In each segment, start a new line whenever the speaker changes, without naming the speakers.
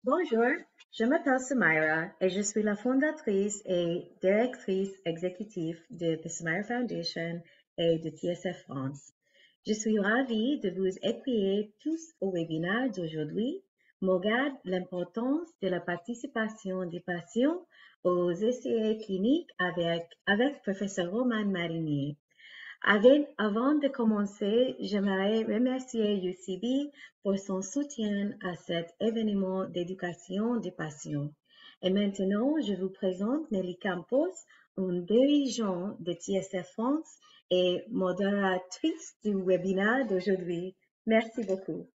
Bonjour, je m'appelle Samira et je suis la fondatrice et directrice exécutive de The Samira Foundation et de TSF France. Je suis ravie de vous accueillir tous au webinaire d'aujourd'hui, MOGAD, l'importance de la participation des patients aux essais cliniques avec professeur Roman Marinier. Avant de commencer, j'aimerais remercier UCB pour son soutien à cet événement d'éducation des patients. Et maintenant, je vous présente Nelly Campos, une dirigeante de TSF France et modératrice du webinaire d'aujourd'hui. Merci beaucoup.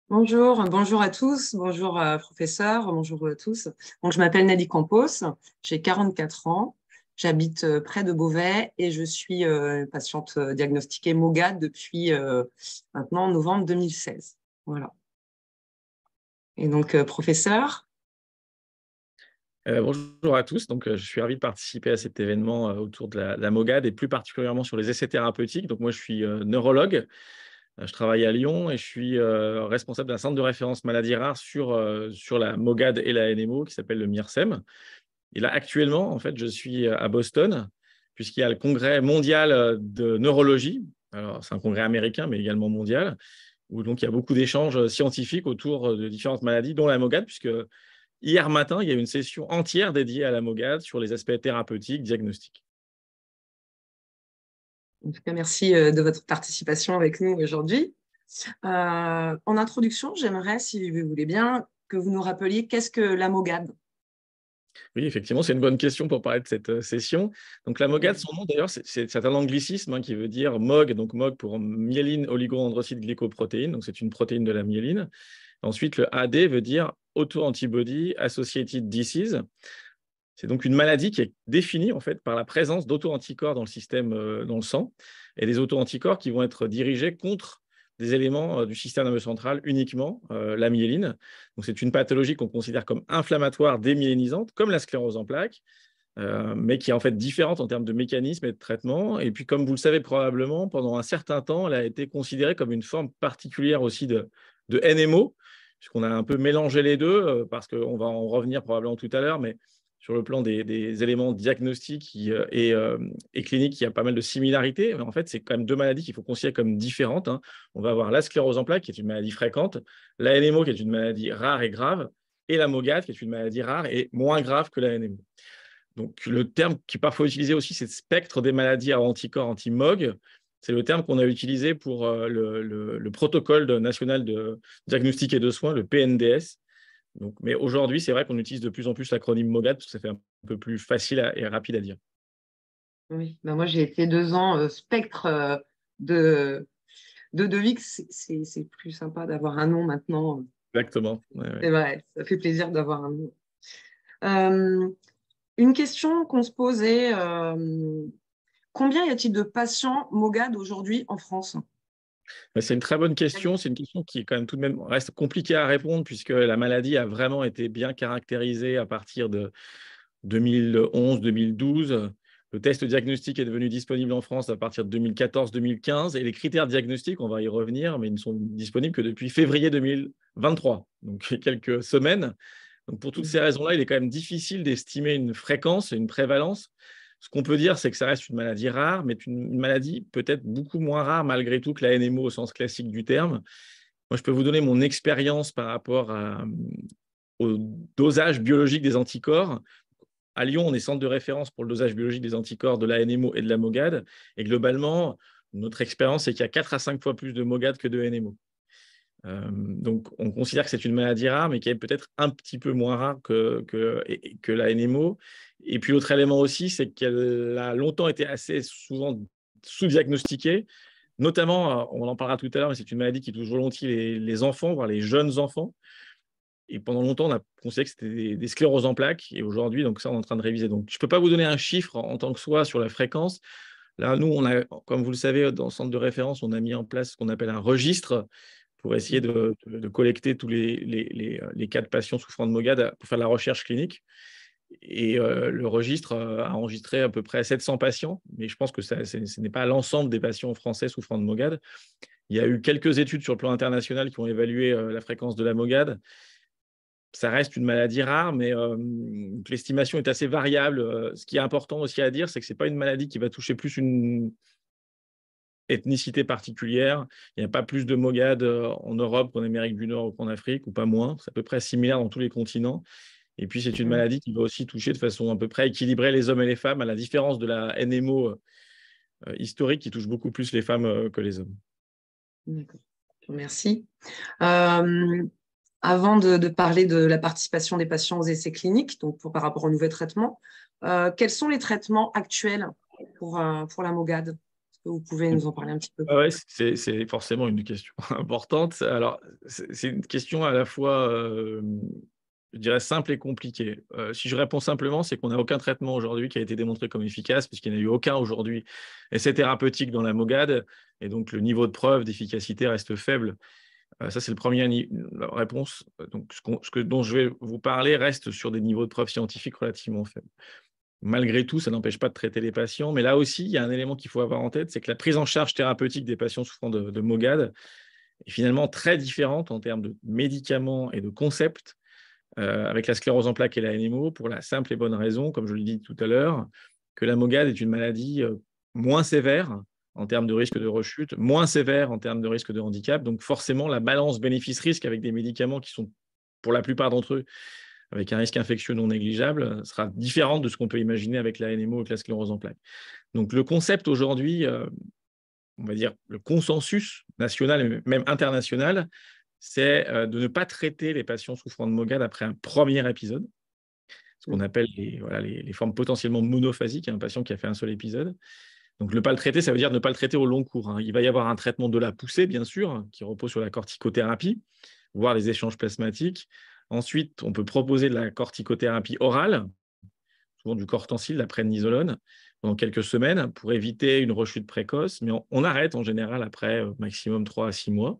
Bonjour à tous, bonjour professeur, bonjour à tous. Donc, je m'appelle Nelly Campos, j'ai 44 ans, j'habite près de Beauvais et je suis patiente diagnostiquée MOGAD depuis maintenant novembre 2016. Voilà. Et donc, professeur.
Bonjour à tous, donc, je suis ravi de participer à cet événement autour de la MOGAD et plus particulièrement sur les essais thérapeutiques. Donc, moi, je suis neurologue, je travaille à Lyon et je suis responsable d'un centre de référence maladies rares sur la MOGAD et la NMO qui s'appelle le MIRSEM. Et là, actuellement, en fait, je suis à Boston puisqu'il y a le congrès mondial de neurologie. Alors, c'est un congrès américain, mais également mondial, où donc il y a beaucoup d'échanges scientifiques autour de différentes maladies, dont la MOGAD, puisque hier matin, il y a eu une session entière dédiée à la MOGAD sur les aspects thérapeutiques, diagnostiques.
En tout cas, merci de votre participation avec nous aujourd'hui. En introduction, j'aimerais, si vous voulez bien, que vous nous rappeliez qu'est-ce que la MOGAD.
Oui, effectivement, c'est une bonne question pour parler de cette session. Donc, la MOGAD, son nom d'ailleurs, c'est un anglicisme qui veut dire MOG, donc MOG pour myéline oligo-androcyte glycoprotéine, donc c'est une protéine de la myéline. Ensuite, le AD veut dire Auto-Antibody Associated Disease. C'est donc une maladie qui est définie en fait par la présence d'auto-anticorps dans le système, dans le sang, et des auto-anticorps qui vont être dirigés contre des éléments du système nerveux central, uniquement la myéline. Donc, c'est une pathologie qu'on considère comme inflammatoire démyélinisante, comme la sclérose en plaques, mais qui est en fait différente en termes de mécanisme et de traitement. Et puis, comme vous le savez probablement, pendant un certain temps, elle a été considérée comme une forme particulière aussi de NMO, puisqu'on a un peu mélangé les deux, parce qu'on va en revenir probablement tout à l'heure, mais sur le plan des éléments diagnostiques et cliniques, il y a pas mal de similarités. Mais en fait, c'est quand même deux maladies qu'il faut considérer comme différentes. On va avoir la sclérose en plaques, qui est une maladie fréquente, la NMO, qui est une maladie rare et grave, et la MOGAD, qui est une maladie rare et moins grave que la NMO. Donc, le terme qui est parfois utilisé aussi, c'est spectre des maladies à anticorps anti-MOG. C'est le terme qu'on a utilisé pour le protocole national de diagnostic et de soins, le PNDS. Donc, mais aujourd'hui, c'est vrai qu'on utilise de plus en plus l'acronyme MOGAD parce que ça fait un peu plus facile et rapide à dire.
Oui, ben moi j'ai été 2 ans spectre de Vix. C'est plus sympa d'avoir un nom maintenant.
Exactement. Ouais, ouais.
C'est vrai, ça fait plaisir d'avoir un nom. Euh, une question qu'on se posait, combien y a-t-il de patients MOGAD aujourd'hui en France?
C'est une très bonne question. C'est une question qui, quand même, tout de même, reste compliquée à répondre puisque la maladie a vraiment été bien caractérisée à partir de 2011-2012. Le test diagnostique est devenu disponible en France à partir de 2014-2015 et les critères diagnostiques, on va y revenir, mais ils ne sont disponibles que depuis février 2023, donc quelques semaines. Donc pour toutes ces raisons-là, il est quand même difficile d'estimer une fréquence et une prévalence. Ce qu'on peut dire, c'est que ça reste une maladie rare, mais une maladie peut-être beaucoup moins rare malgré tout que la NMO au sens classique du terme. Moi, je peux vous donner mon expérience par rapport au dosage biologique des anticorps. À Lyon, on est centre de référence pour le dosage biologique des anticorps de la NMO et de la MOGAD. Et globalement, notre expérience, c'est qu'il y a 4 à 5 fois plus de MOGAD que de NMO. Donc, on considère que c'est une maladie rare, mais qui est peut-être un petit peu moins rare que la NMO. Et puis, l'autre élément aussi, c'est qu'elle a longtemps été assez souvent sous-diagnostiquée. Notamment, on en parlera tout à l'heure, mais c'est une maladie qui touche volontiers les enfants, voire les jeunes enfants. Et pendant longtemps, on a considéré que c'était des scléroses en plaques. Et aujourd'hui, donc ça, on est en train de réviser. Donc, je ne peux pas vous donner un chiffre en tant que soi sur la fréquence. Là, nous, comme vous le savez, dans le centre de référence, on a mis en place ce qu'on appelle un registre pour essayer de collecter tous les cas de patients souffrant de MOGAD pour faire de la recherche clinique. Et le registre a enregistré à peu près 700 patients, mais je pense que ce n'est pas l'ensemble des patients français souffrant de MOGAD. Il y a eu quelques études sur le plan international qui ont évalué la fréquence de la MOGAD. ça reste une maladie rare, mais l'estimation est assez variable. Ce qui est important aussi à dire, c'est que ce n'est pas une maladie qui va toucher plus une ethnicité particulière. Il n'y a pas plus de MOGAD en Europe qu'en Amérique du Nord ou qu'en Afrique, ou pas moins. C'est à peu près similaire dans tous les continents. Et puis, c'est une maladie qui va aussi toucher de façon à peu près équilibrée les hommes et les femmes, à la différence de la NMO historique qui touche beaucoup plus les femmes que les hommes.
D'accord. Merci. Avant de parler de la participation des patients aux essais cliniques, donc par rapport aux nouveaux traitements, quels sont les traitements actuels pour la MOGAD? Est-ce que vous pouvez nous en parler un petit peu?
Ouais, c'est forcément une question importante. Alors, c'est une question à la fois, je dirais, simple et compliquée. Si je réponds simplement, c'est qu'on n'a aucun traitement aujourd'hui qui a été démontré comme efficace, puisqu'il n'y en a eu aucun aujourd'hui essai thérapeutique dans la MOGAD, et donc le niveau de preuve d'efficacité reste faible. Ça, c'est le premier réponse. Donc, dont je vais vous parler reste sur des niveaux de preuve scientifiques relativement faibles. Malgré tout, ça n'empêche pas de traiter les patients. Mais là aussi, il y a un élément qu'il faut avoir en tête, c'est que la prise en charge thérapeutique des patients souffrant de MOGAD est finalement très différente en termes de médicaments et de concepts avec la sclérose en plaques et la NMO, pour la simple et bonne raison, comme je l'ai dit tout à l'heure, que la MOGAD est une maladie moins sévère en termes de risque de rechute, moins sévère en termes de risque de handicap. Donc forcément, la balance bénéfice-risque avec des médicaments qui sont, pour la plupart d'entre eux, avec un risque infectieux non négligeable, sera différente de ce qu'on peut imaginer avec la NMO ou avec la sclérose en plaques. Donc le concept aujourd'hui, on va dire le consensus national et même international, c'est de ne pas traiter les patients souffrant de MOGAD après un premier épisode, ce qu'on appelle les formes potentiellement monophasiques, un patient qui a fait un seul épisode. Donc, ne pas le traiter, ça veut dire ne pas le traiter au long cours. Il va y avoir un traitement de la poussée, bien sûr, qui repose sur la corticothérapie, voire les échanges plasmatiques. Ensuite, on peut proposer de la corticothérapie orale, souvent du cortensil, de la prednisolone, pendant quelques semaines pour éviter une rechute précoce. Mais on arrête en général après maximum 3 à 6 mois.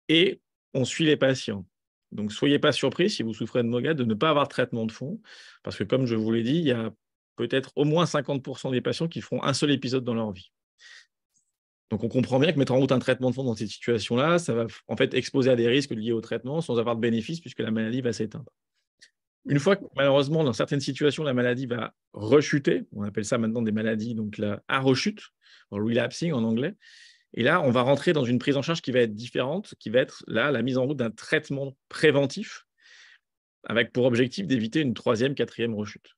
Et on suit les patients. Donc, soyez pas surpris, si vous souffrez de MOGAD, de ne pas avoir de traitement de fond, parce que comme je vous l'ai dit, il y a peut-être au moins 50% des patients qui feront un seul épisode dans leur vie. Donc, on comprend bien que mettre en route un traitement de fond dans ces situations-là, ça va en fait exposer à des risques liés au traitement sans avoir de bénéfices, puisque la maladie va s'éteindre. Une fois que, malheureusement, dans certaines situations, la maladie va rechuter, on appelle ça maintenant des maladies donc à rechute, relapsing en anglais, et là, on va rentrer dans une prise en charge qui va être différente, qui va être là la mise en route d'un traitement préventif avec pour objectif d'éviter une 3e, 4e rechute.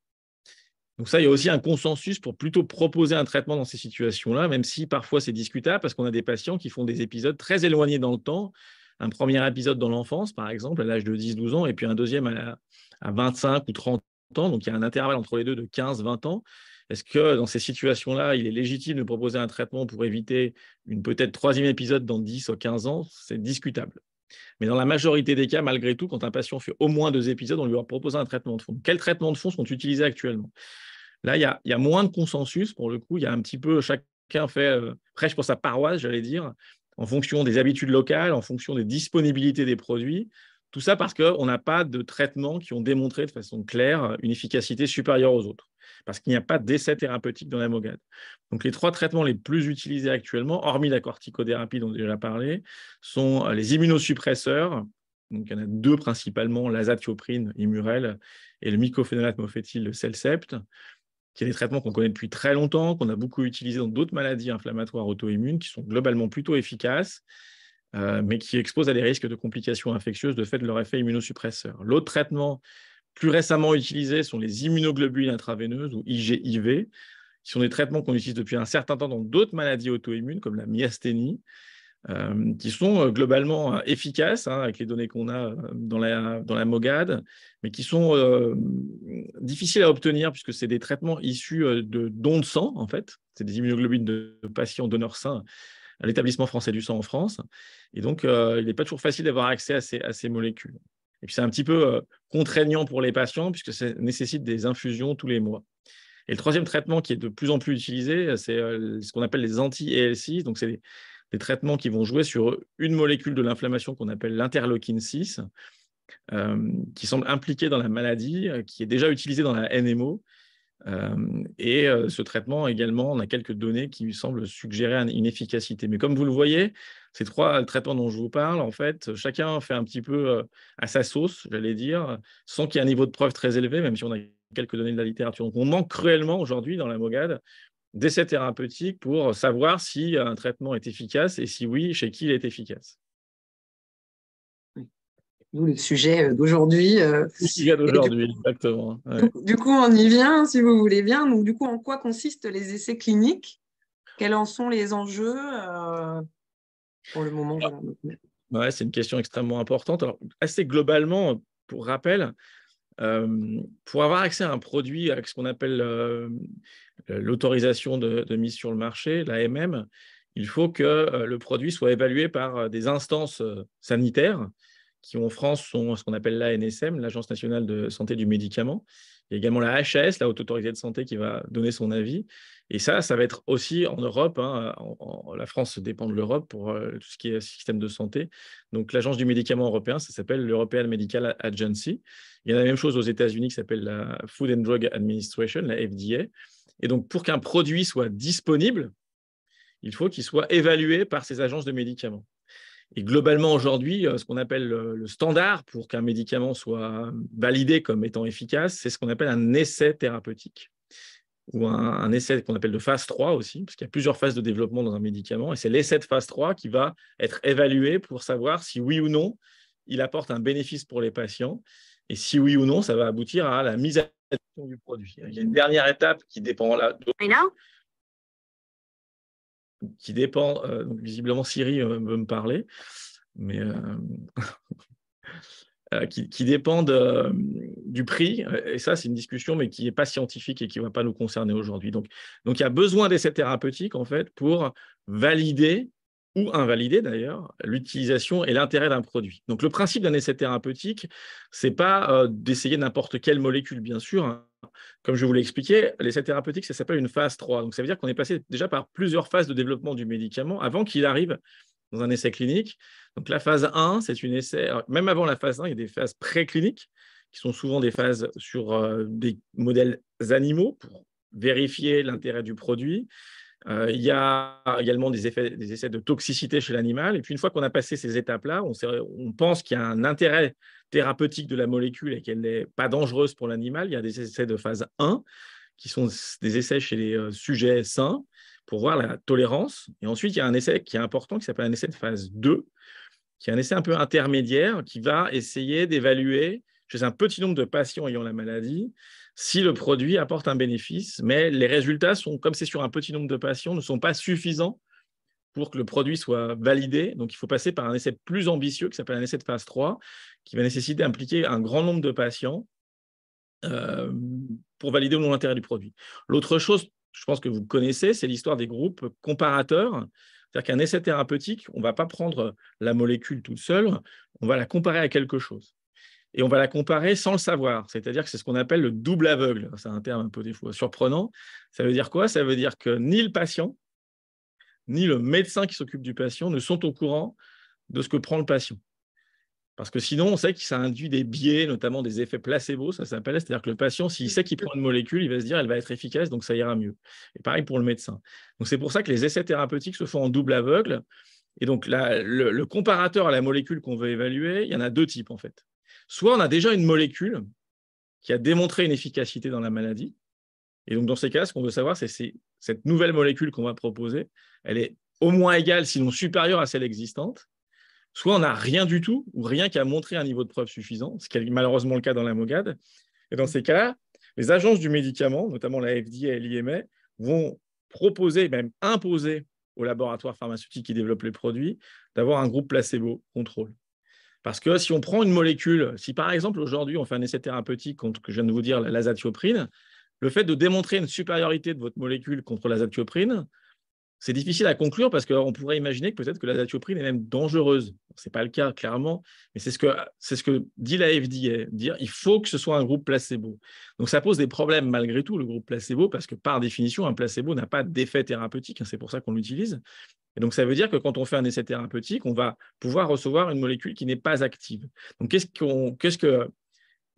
Donc ça, il y a aussi un consensus pour plutôt proposer un traitement dans ces situations-là, même si parfois c'est discutable parce qu'on a des patients qui font des épisodes très éloignés dans le temps. Un premier épisode dans l'enfance, par exemple, à l'âge de 10-12 ans, et puis un deuxième à 25 ou 30 ans. Donc il y a un intervalle entre les deux de 15-20 ans. Est-ce que dans ces situations-là, il est légitime de proposer un traitement pour éviter une peut-être 3e épisode dans 10 ou 15 ans? C'est discutable. Mais dans la majorité des cas, malgré tout, quand un patient fait au moins 2 épisodes, on lui va proposer un traitement de fond. Quels traitements de fond sont utilisés actuellement? Là, il y a moins de consensus pour le coup. Il y a un petit peu, chacun fait prêche pour sa paroisse, j'allais dire, en fonction des habitudes locales, en fonction des disponibilités des produits. Tout ça parce qu'on n'a pas de traitements qui ont démontré de façon claire une efficacité supérieure aux autres, parce qu'il n'y a pas d'essai thérapeutique dans la MOGAD. Donc, les 3 traitements les plus utilisés actuellement, hormis la corticothérapie dont j'ai déjà parlé, sont les immunosuppresseurs. Donc, il y en a 2 principalement, l'azatioprine, Immurel, et le mycophénolate mofétyl, le Celcept, qui est des traitements qu'on connaît depuis très longtemps, qu'on a beaucoup utilisés dans d'autres maladies inflammatoires auto-immunes, qui sont globalement plutôt efficaces, mais qui exposent à des risques de complications infectieuses de fait de leur effet immunosuppresseur. L'autre traitement plus récemment utilisé sont les immunoglobulines intraveineuses, ou IGIV, qui sont des traitements qu'on utilise depuis un certain temps dans d'autres maladies auto-immunes, comme la myasthénie, qui sont globalement efficaces avec les données qu'on a dans la MOGAD, mais qui sont difficiles à obtenir puisque c'est des traitements issus de dons de sang, en fait. C'est des immunoglobulines de patients donneurs sains à l'établissement français du sang en France. Et donc, il n'est pas toujours facile d'avoir accès à ces molécules. Et puis, c'est un petit peu contraignant pour les patients puisque ça nécessite des infusions tous les mois. Et le 3e traitement qui est de plus en plus utilisé, c'est ce qu'on appelle les anti-EL6. Donc, c'est des traitements qui vont jouer sur une molécule de l'inflammation qu'on appelle l'interleukine 6, qui semble impliquée dans la maladie, qui est déjà utilisée dans la NMO, Ce traitement également, on a quelques données qui semblent suggérer une efficacité. Mais comme vous le voyez, ces 3 traitements dont je vous parle, en fait, chacun fait un petit peu à sa sauce, j'allais dire, sans qu'il y ait un niveau de preuve très élevé, même si on a quelques données de la littérature. Donc, on manque cruellement aujourd'hui dans la MOGAD d'essais thérapeutiques pour savoir si un traitement est efficace et si oui, chez qui il est efficace.
D'où le sujet d'aujourd'hui.
Le sujet d'aujourd'hui, exactement. Ouais.
Du coup, on y vient, si vous voulez bien. Donc, du coup, en quoi consistent les essais cliniques? Quels en sont les enjeux pour le moment? Voilà.
Ouais, c'est une question extrêmement importante. Alors, assez globalement, pour rappel, pour avoir accès à un produit avec ce qu'on appelle l'autorisation de mise sur le marché, l'AMM, il faut que le produit soit évalué par des instances sanitaires qui en France sont ce qu'on appelle l'ANSM, l'Agence nationale de santé du médicament. Il y a également la HAS, la Haute Autorité de Santé, qui va donner son avis. Et ça va être aussi en Europe. Hein, la France dépend de l'Europe pour tout ce qui est système de santé. Donc, l'Agence du médicament européen, ça s'appelle l'European Medical Agency. Il y a la même chose aux États-Unis qui s'appelle la Food and Drug Administration, la FDA. Et donc, pour qu'un produit soit disponible, il faut qu'il soit évalué par ces agences de médicaments. Et globalement, aujourd'hui, ce qu'on appelle le standard pour qu'un médicament soit validé comme étant efficace, c'est ce qu'on appelle un essai thérapeutique ou un essai qu'on appelle de phase 3 aussi, parce qu'il y a plusieurs phases de développement dans un médicament. Et c'est l'essai de phase 3 qui va être évalué pour savoir si oui ou non, il apporte un bénéfice pour les patients. Et si oui ou non, ça va aboutir à la mise à disposition du produit. Il y a une dernière étape qui dépend là. Donc visiblement Siri veut me parler, mais qui dépendent du prix. Et ça, c'est une discussion, mais qui n'est pas scientifique et qui ne va pas nous concerner aujourd'hui. Donc, il y a besoin d'essais thérapeutiques, en fait, pour valider ou invalider, d'ailleurs, l'utilisation et l'intérêt d'un produit. Donc, le principe d'un essai thérapeutique, ce n'est pas d'essayer n'importe quelle molécule, bien sûr. Hein. Comme je vous l'ai expliqué, l'essai thérapeutique, ça s'appelle une phase 3. Donc, ça veut dire qu'on est passé déjà par plusieurs phases de développement du médicament avant qu'il arrive dans un essai clinique. Donc, la phase 1, c'est une essai. Alors, même avant la phase 1, il y a des phases précliniques qui sont souvent des phases sur des modèles animaux pour vérifier l'intérêt du produit. Il y a également des essais de toxicité chez l'animal. Et puis, une fois qu'on a passé ces étapes-là, on pense qu'il y a un intérêt thérapeutique de la molécule et qu'elle n'est pas dangereuse pour l'animal. Il y a des essais de phase 1 qui sont des essais chez les sujets sains pour voir la tolérance. Et ensuite, il y a un essai qui est important qui s'appelle un essai de phase 2, qui est un essai un peu intermédiaire qui va essayer d'évaluer chez un petit nombre de patients ayant la maladie si le produit apporte un bénéfice, mais les résultats sont, comme c'est sur un petit nombre de patients, ne sont pas suffisants pour que le produit soit validé. Donc, il faut passer par un essai plus ambitieux qui s'appelle un essai de phase 3, qui va nécessiter d'impliquer un grand nombre de patients pour valider ou non l'intérêt du produit. L'autre chose, je pense que vous connaissez, c'est l'histoire des groupes comparateurs. C'est-à-dire qu'un essai thérapeutique, on ne va pas prendre la molécule toute seule, on va la comparer à quelque chose. Et on va la comparer sans le savoir. C'est-à-dire que c'est ce qu'on appelle le double aveugle. C'est un terme un peu des fois surprenant. Ça veut dire quoi? Ça veut dire que ni le patient, ni le médecin qui s'occupe du patient ne sont au courant de ce que prend le patient. Parce que sinon, on sait que ça induit des biais, notamment des effets placebo, ça s'appelle. C'est-à-dire que le patient, s'il sait qu'il prend une molécule, il va se dire qu'elle va être efficace, donc ça ira mieux. Et pareil pour le médecin. Donc c'est pour ça que les essais thérapeutiques se font en double aveugle. Et donc le comparateur à la molécule qu'on veut évaluer, il y en a 2 types en fait. Soit on a déjà une molécule qui a démontré une efficacité dans la maladie. Et donc dans ces cas, ce qu'on veut savoir, c'est si cette nouvelle molécule qu'on va proposer, elle est au moins égale, sinon supérieure à celle existante. Soit on n'a rien du tout, ou rien qui a montré un niveau de preuve suffisant, ce qui est malheureusement le cas dans la MOGAD. Et dans ces cas-là, les agences du médicament, notamment la FDA et l'IMA, vont proposer, même imposer aux laboratoires pharmaceutiques qui développent les produits, d'avoir un groupe placebo contrôle. Parce que si on prend une molécule, si par exemple aujourd'hui on fait un essai thérapeutique contre, que je viens de vous dire, l'azatioprine, le fait de démontrer une supériorité de votre molécule contre l'azatioprine, c'est difficile à conclure parce qu'on pourrait imaginer que peut-être que l'azatioprine est même dangereuse. Ce n'est pas le cas, clairement, mais c'est ce que dit la FDA, dire il faut que ce soit un groupe placebo. Donc ça pose des problèmes malgré tout, le groupe placebo, parce que par définition, un placebo n'a pas d'effet thérapeutique, c'est pour ça qu'on l'utilise. Et donc ça veut dire que quand on fait un essai thérapeutique, on va pouvoir recevoir une molécule qui n'est pas active. Donc qu'est-ce que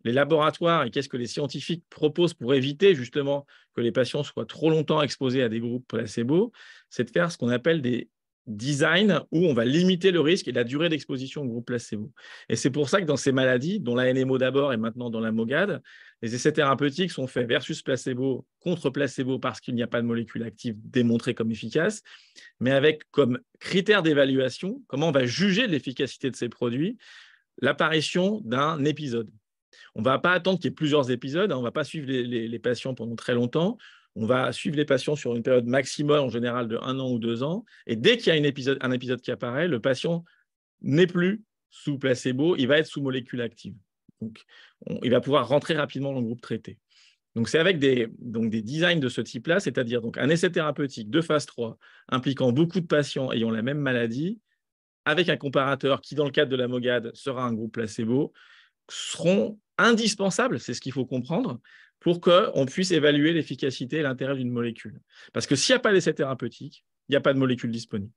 les laboratoires et qu'est-ce que les scientifiques proposent pour éviter justement que les patients soient trop longtemps exposés à des groupes placebo, c'est de faire ce qu'on appelle des designs où on va limiter le risque et la durée d'exposition au groupe placebo. Et c'est pour ça que dans ces maladies, dont la NMO d'abord et maintenant dans la MOGAD, les essais thérapeutiques sont faits versus placebo, contre placebo parce qu'il n'y a pas de molécule active démontrée comme efficace, mais avec comme critère d'évaluation comment on va juger l'efficacité de ces produits, l'apparition d'un épisode. On ne va pas attendre qu'il y ait plusieurs épisodes, on ne va pas suivre les patients pendant très longtemps, on va suivre les patients sur une période maximale, en général de 1 an ou 2 ans, et dès qu'il y a un épisode qui apparaît, le patient n'est plus sous placebo, il va être sous molécule active. Donc, il va pouvoir rentrer rapidement dans le groupe traité. Donc, c'est avec des designs de ce type-là, c'est-à-dire donc, un essai thérapeutique de phase 3 impliquant beaucoup de patients ayant la même maladie, avec un comparateur qui, dans le cadre de la MOGAD, sera un groupe placebo, seront indispensables, c'est ce qu'il faut comprendre, pour qu'on puisse évaluer l'efficacité et l'intérêt d'une molécule. Parce que s'il n'y a pas d'essai thérapeutique, il n'y a pas de molécule disponible.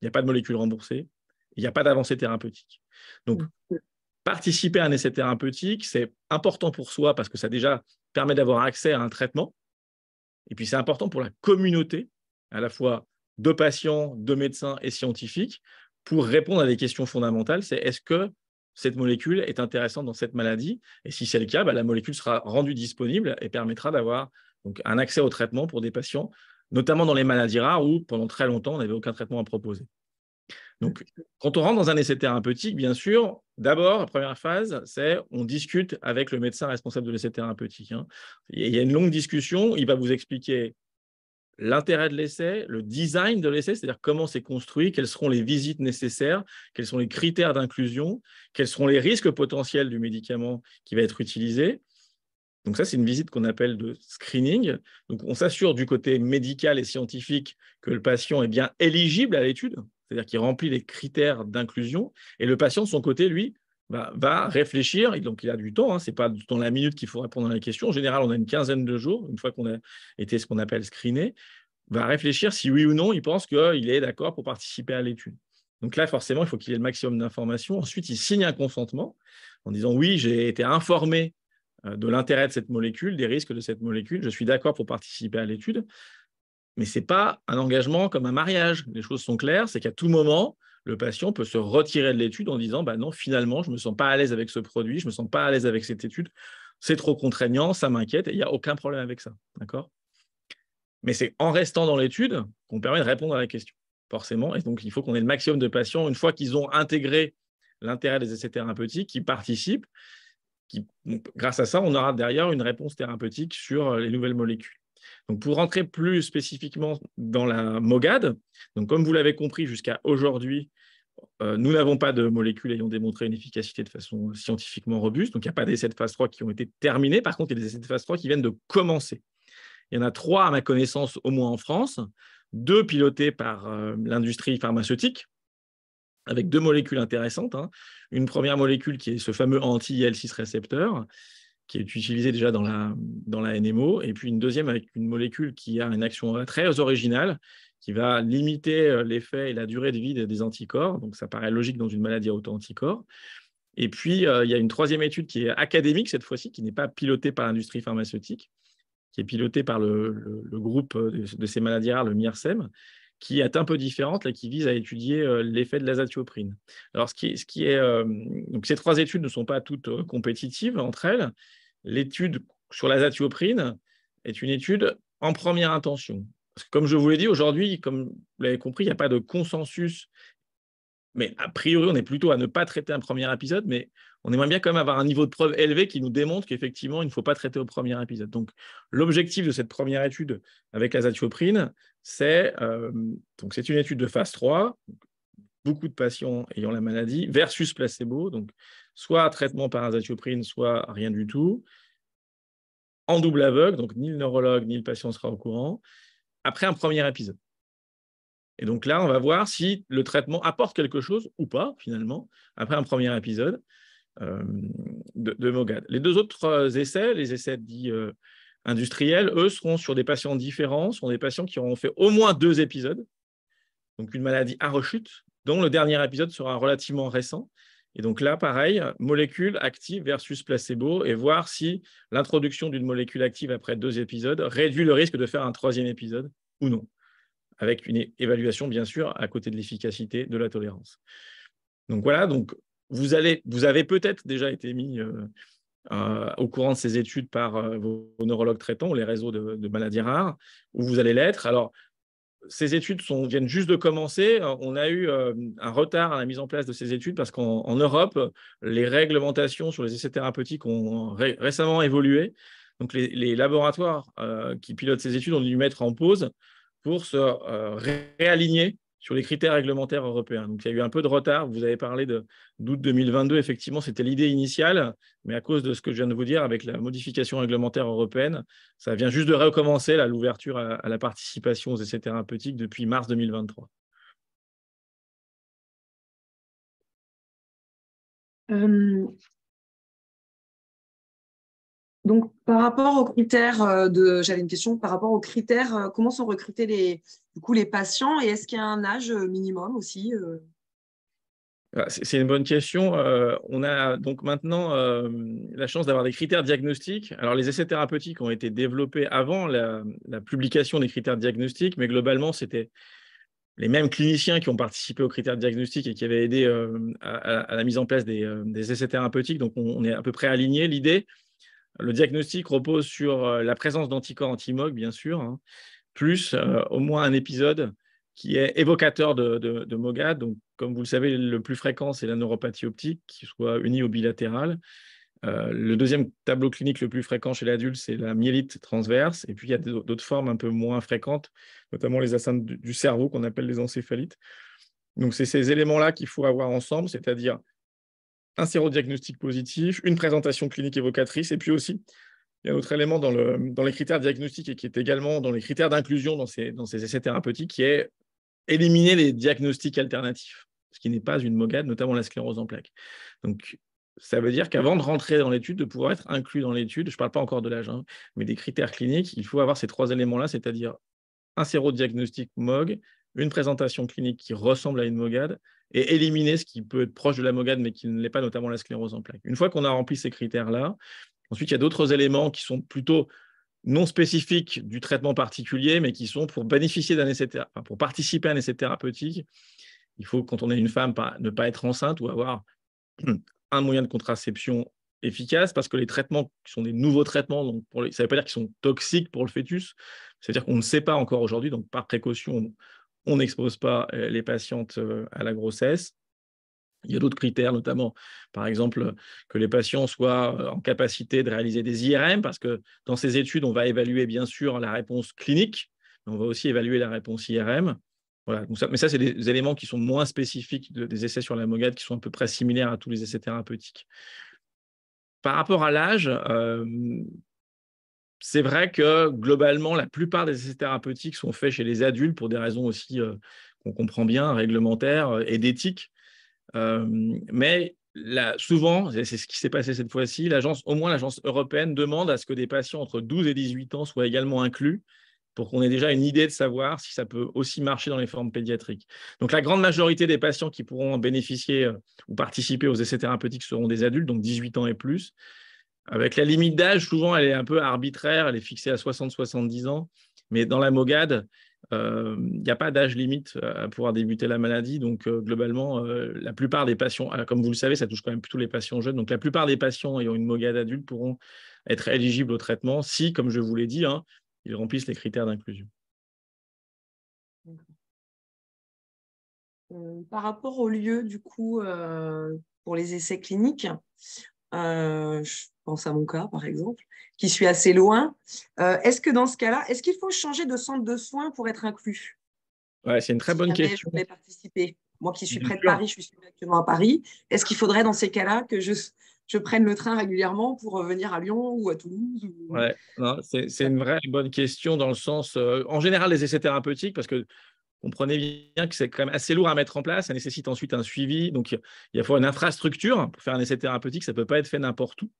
Il n'y a pas de molécule remboursée, il n'y a pas d'avancée thérapeutique. Donc, participer à un essai thérapeutique, c'est important pour soi parce que ça déjà permet d'avoir accès à un traitement. Et puis, c'est important pour la communauté, à la fois de patients, de médecins et scientifiques, pour répondre à des questions fondamentales. C'est est-ce que cette molécule est intéressante dans cette maladie? Et si c'est le cas, la molécule sera rendue disponible et permettra d'avoir donc, un accès au traitement pour des patients, notamment dans les maladies rares où, pendant très longtemps, on n'avait aucun traitement à proposer. Donc, quand on rentre dans un essai thérapeutique, bien sûr, d'abord, la première phase, c'est on discute avec le médecin responsable de l'essai thérapeutique. Il y a une longue discussion, il va vous expliquer l'intérêt de l'essai, le design de l'essai, c'est-à-dire comment c'est construit, quelles seront les visites nécessaires, quels sont les critères d'inclusion, quels seront les risques potentiels du médicament qui va être utilisé. Donc ça, c'est une visite qu'on appelle de screening. Donc on s'assure du côté médical et scientifique que le patient est bien éligible à l'étude, c'est-à-dire qu'il remplit les critères d'inclusion, et le patient, de son côté, lui, va réfléchir, et donc il a du temps, ce n'est pas dans la minute qu'il faut répondre à la question. En général, on a une quinzaine de jours, une fois qu'on a été ce qu'on appelle screené, va réfléchir si oui ou non il pense qu'il est d'accord pour participer à l'étude. Donc là, forcément, il faut qu'il ait le maximum d'informations. Ensuite, il signe un consentement en disant « Oui, j'ai été informé de l'intérêt de cette molécule, des risques de cette molécule, je suis d'accord pour participer à l'étude. » Mais ce n'est pas un engagement comme un mariage. Les choses sont claires, c'est qu'à tout moment, le patient peut se retirer de l'étude en disant « Non, finalement, je ne me sens pas à l'aise avec ce produit, je ne me sens pas à l'aise avec cette étude, c'est trop contraignant, ça m'inquiète, et il n'y a aucun problème avec ça. » D'accord ? Mais c'est en restant dans l'étude qu'on permet de répondre à la question, forcément. Et donc, il faut qu'on ait le maximum de patients, une fois qu'ils ont intégré l'intérêt des essais thérapeutiques, qui participent. Grâce à ça, on aura derrière une réponse thérapeutique sur les nouvelles molécules. Donc, pour rentrer plus spécifiquement dans la MOGAD, donc comme vous l'avez compris, jusqu'à aujourd'hui, nous n'avons pas de molécules ayant démontré une efficacité de façon scientifiquement robuste. Donc, il n'y a pas d'essais de phase 3 qui ont été terminés. Par contre, il y a des essais de phase 3 qui viennent de commencer. Il y en a 3, à ma connaissance, au moins en France, 2 pilotés par l'industrie pharmaceutique, avec 2 molécules intéressantes. Une première molécule qui est ce fameux anti-IL6 récepteur, qui est utilisé déjà dans la NMO, et puis une deuxième avec une molécule qui a une action très originale, qui va limiter l'effet et la durée de vie des anticorps. Donc, ça paraît logique dans une maladie à auto-anticorps. Et puis, il y a une troisième étude qui est académique cette fois-ci, qui n'est pas pilotée par l'industrie pharmaceutique, qui est pilotée par le groupe de ces maladies rares, le MIRSEM, qui est un peu différente, là, qui vise à étudier l'effet de l'azatioprine. Alors, donc ces 3 études ne sont pas toutes compétitives entre elles. L'étude sur l'azatioprine est une étude en première intention. Parce que, comme je vous l'ai dit, aujourd'hui, comme vous l'avez compris, il n'y a pas de consensus. Mais a priori, on est plutôt à ne pas traiter un premier épisode, mais on aimerait bien quand même avoir un niveau de preuve élevé qui nous démontre qu'effectivement, il ne faut pas traiter au premier épisode. Donc, l'objectif de cette première étude avec l'azatioprine, c'est une étude de phase 3, beaucoup de patients ayant la maladie, versus placebo, donc soit traitement par azatioprine, soit rien du tout, en double aveugle, donc ni le neurologue ni le patient sera au courant, après un premier épisode. Et donc là, on va voir si le traitement apporte quelque chose ou pas, finalement, après un premier épisode de MOGAD. Les 2 autres essais, les essais dits industriels, eux, seront sur des patients différents, sont des patients qui auront fait au moins 2 épisodes, donc une maladie à rechute, dont le dernier épisode sera relativement récent. Et donc là, pareil, molécule active versus placebo et voir si l'introduction d'une molécule active après 2 épisodes réduit le risque de faire un 3e épisode ou non, avec une évaluation, bien sûr, à côté de l'efficacité de la tolérance. Donc voilà, donc vous avez peut-être déjà été mis au courant de ces études par vos neurologues traitants ou les réseaux de maladies rares, où vous allez l'être. Alors, ces études viennent juste de commencer. On a eu un retard à la mise en place de ces études parce qu'en Europe, les réglementations sur les essais thérapeutiques ont récemment évolué. Donc, les laboratoires qui pilotent ces études ont dû mettre en pause pour se réaligner sur les critères réglementaires européens. Donc, il y a eu un peu de retard. Vous avez parlé d'août 2022. Effectivement, c'était l'idée initiale, mais à cause de ce que je viens de vous dire, avec la modification réglementaire européenne, ça vient juste de recommencer l'ouverture à la participation aux essais thérapeutiques depuis mars 2023.
Donc, par rapport aux critères j'avais une question par rapport aux critères, comment sont recrutés les patients et est-ce qu'il y a un âge minimum aussi
C'est une bonne question. On a donc maintenant la chance d'avoir des critères diagnostiques. Alors, les essais thérapeutiques ont été développés avant la publication des critères diagnostiques, mais globalement, c'était les mêmes cliniciens qui ont participé aux critères diagnostiques et qui avaient aidé à la mise en place des essais thérapeutiques. Donc, on est à peu près alignés. L'idée, le diagnostic repose sur la présence d'anticorps anti-MOG, bien sûr, hein, plus au moins un épisode qui est évocateur de MOGAD. Donc, comme vous le savez, le plus fréquent, c'est la neuropathie optique, qui soit unie ou bilatérale. Le deuxième tableau clinique le plus fréquent chez l'adulte, c'est la myélite transverse. Et puis, il y a d'autres formes un peu moins fréquentes, notamment les atteintes du cerveau qu'on appelle les encéphalites. Donc, c'est ces éléments-là qu'il faut avoir ensemble, c'est-à-dire un sérodiagnostic positif, une présentation clinique évocatrice, et puis aussi, il y a un autre élément dans les critères diagnostiques et qui est également dans les critères d'inclusion dans ces essais thérapeutiques, qui est éliminer les diagnostics alternatifs, ce qui n'est pas une MOGAD, notamment la sclérose en plaques. Donc, ça veut dire qu'avant de rentrer dans l'étude, de pouvoir être inclus dans l'étude, je ne parle pas encore de l'âge, hein, mais des critères cliniques, il faut avoir ces 3 éléments-là, c'est-à-dire un sérodiagnostic MOG, une présentation clinique qui ressemble à une MOGAD, et éliminer ce qui peut être proche de la MOGAD, mais qui ne l'est pas, notamment la sclérose en plaques. Une fois qu'on a rempli ces critères-là, ensuite, il y a d'autres éléments qui sont plutôt non spécifiques du traitement particulier, mais qui sont pour bénéficier d'un essai, pour participer à un essai thérapeutique. Il faut, quand on est une femme, ne pas être enceinte ou avoir un moyen de contraception efficace, parce que les traitements qui sont des nouveaux traitements, donc ça ne veut pas dire qu'ils sont toxiques pour le fœtus, c'est-à-dire qu'on ne sait pas encore aujourd'hui, donc par précaution, on n'expose pas les patientes à la grossesse. Il y a d'autres critères, notamment, par exemple, que les patients soient en capacité de réaliser des IRM, parce que dans ces études, on va évaluer bien sûr la réponse clinique, mais on va aussi évaluer la réponse IRM. Voilà. Mais ça, c'est des éléments qui sont moins spécifiques des essais sur la MOGAD, qui sont à peu près similaires à tous les essais thérapeutiques. Par rapport à l'âge, c'est vrai que globalement, la plupart des essais thérapeutiques sont faits chez les adultes pour des raisons aussi qu'on comprend bien, réglementaires et d'éthique. Mais souvent, c'est ce qui s'est passé cette fois-ci, au moins l'agence européenne demande à ce que des patients entre 12 et 18 ans soient également inclus pour qu'on ait déjà une idée de savoir si ça peut aussi marcher dans les formes pédiatriques. Donc, la grande majorité des patients qui pourront bénéficier ou participer aux essais thérapeutiques seront des adultes, donc 18 ans et plus. Avec la limite d'âge, souvent, elle est un peu arbitraire, elle est fixée à 60-70 ans. Mais dans la MOGAD, il n'y a pas d'âge limite à pouvoir débuter la maladie. Donc, globalement, la plupart des patients, comme vous le savez, ça touche quand même plutôt les patients jeunes. Donc, la plupart des patients ayant une MOGAD adulte pourront être éligibles au traitement si, comme je vous l'ai dit, hein, ils remplissent les critères d'inclusion.
Par rapport au lieu, du coup, pour les essais cliniques, je pense à mon cas, par exemple, qui suis assez loin. Est-ce que dans ce cas-là, est-ce qu'il faut changer de centre de soins pour être inclus?
Ouais, c'est une très bonne question.
Je voulais participer. Moi qui suis
Bien
près de
sûr.
Paris, je suis actuellement à Paris. Est-ce qu'il faudrait dans ces cas-là que je prenne le train régulièrement pour venir à Lyon ou à Toulouse
Ouais, c'est une vraie bonne question dans le sens, en général, les essais thérapeutiques, parce que comprenez bien que c'est quand même assez lourd à mettre en place, ça nécessite ensuite un suivi, donc il faut une infrastructure pour faire un essai thérapeutique, ça ne peut pas être fait n'importe où.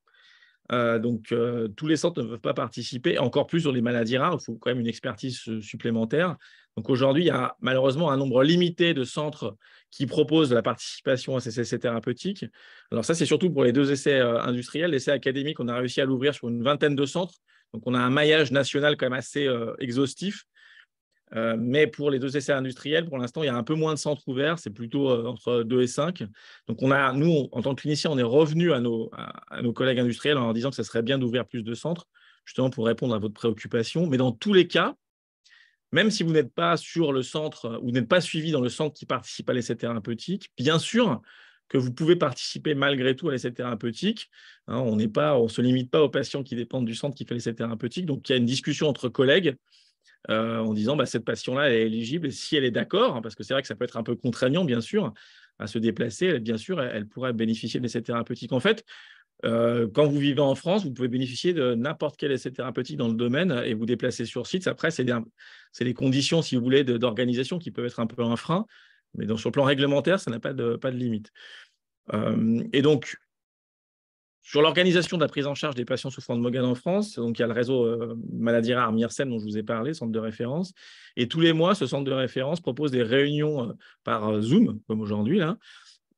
Donc, tous les centres ne peuvent pas participer, encore plus sur les maladies rares, il faut quand même une expertise supplémentaire. Donc aujourd'hui, il y a malheureusement un nombre limité de centres qui proposent la participation à ces essais thérapeutiques. Alors ça, c'est surtout pour les 2 essais industriels. L'essai académique, on a réussi à l'ouvrir sur une vingtaine de centres. Donc on a un maillage national quand même assez exhaustif. Mais pour les 2 essais industriels, pour l'instant, il y a un peu moins de centres ouverts. C'est plutôt entre 2 et 5. Donc nous, en tant que cliniciens, on est revenu à nos collègues industriels en leur disant que ça serait bien d'ouvrir plus de centres, justement pour répondre à votre préoccupation. Mais dans tous les cas, même si vous n'êtes pas sur le centre, ou n'êtes pas suivi dans le centre qui participe à l'essai thérapeutique, bien sûr que vous pouvez participer malgré tout à l'essai thérapeutique. On ne se limite pas aux patients qui dépendent du centre qui fait l'essai thérapeutique. Donc, il y a une discussion entre collègues en disant cette patient-là, elle est éligible, et si elle est d'accord, parce que c'est vrai que ça peut être un peu contraignant, bien sûr, à se déplacer, bien sûr, elle pourrait bénéficier de l'essai thérapeutique. En fait, quand vous vivez en France, vous pouvez bénéficier de n'importe quel essai thérapeutique dans le domaine et vous déplacer sur site. Après, c'est les conditions, si vous voulez, d'organisation qui peuvent être un peu un frein, mais sur le plan réglementaire, ça n'a pas de limite. Et donc, sur l'organisation de la prise en charge des patients souffrant de Mogan en France, donc il y a le réseau Maladies Rares MIRSEM dont je vous ai parlé, centre de référence. Et tous les mois, ce centre de référence propose des réunions par Zoom, comme aujourd'hui, là,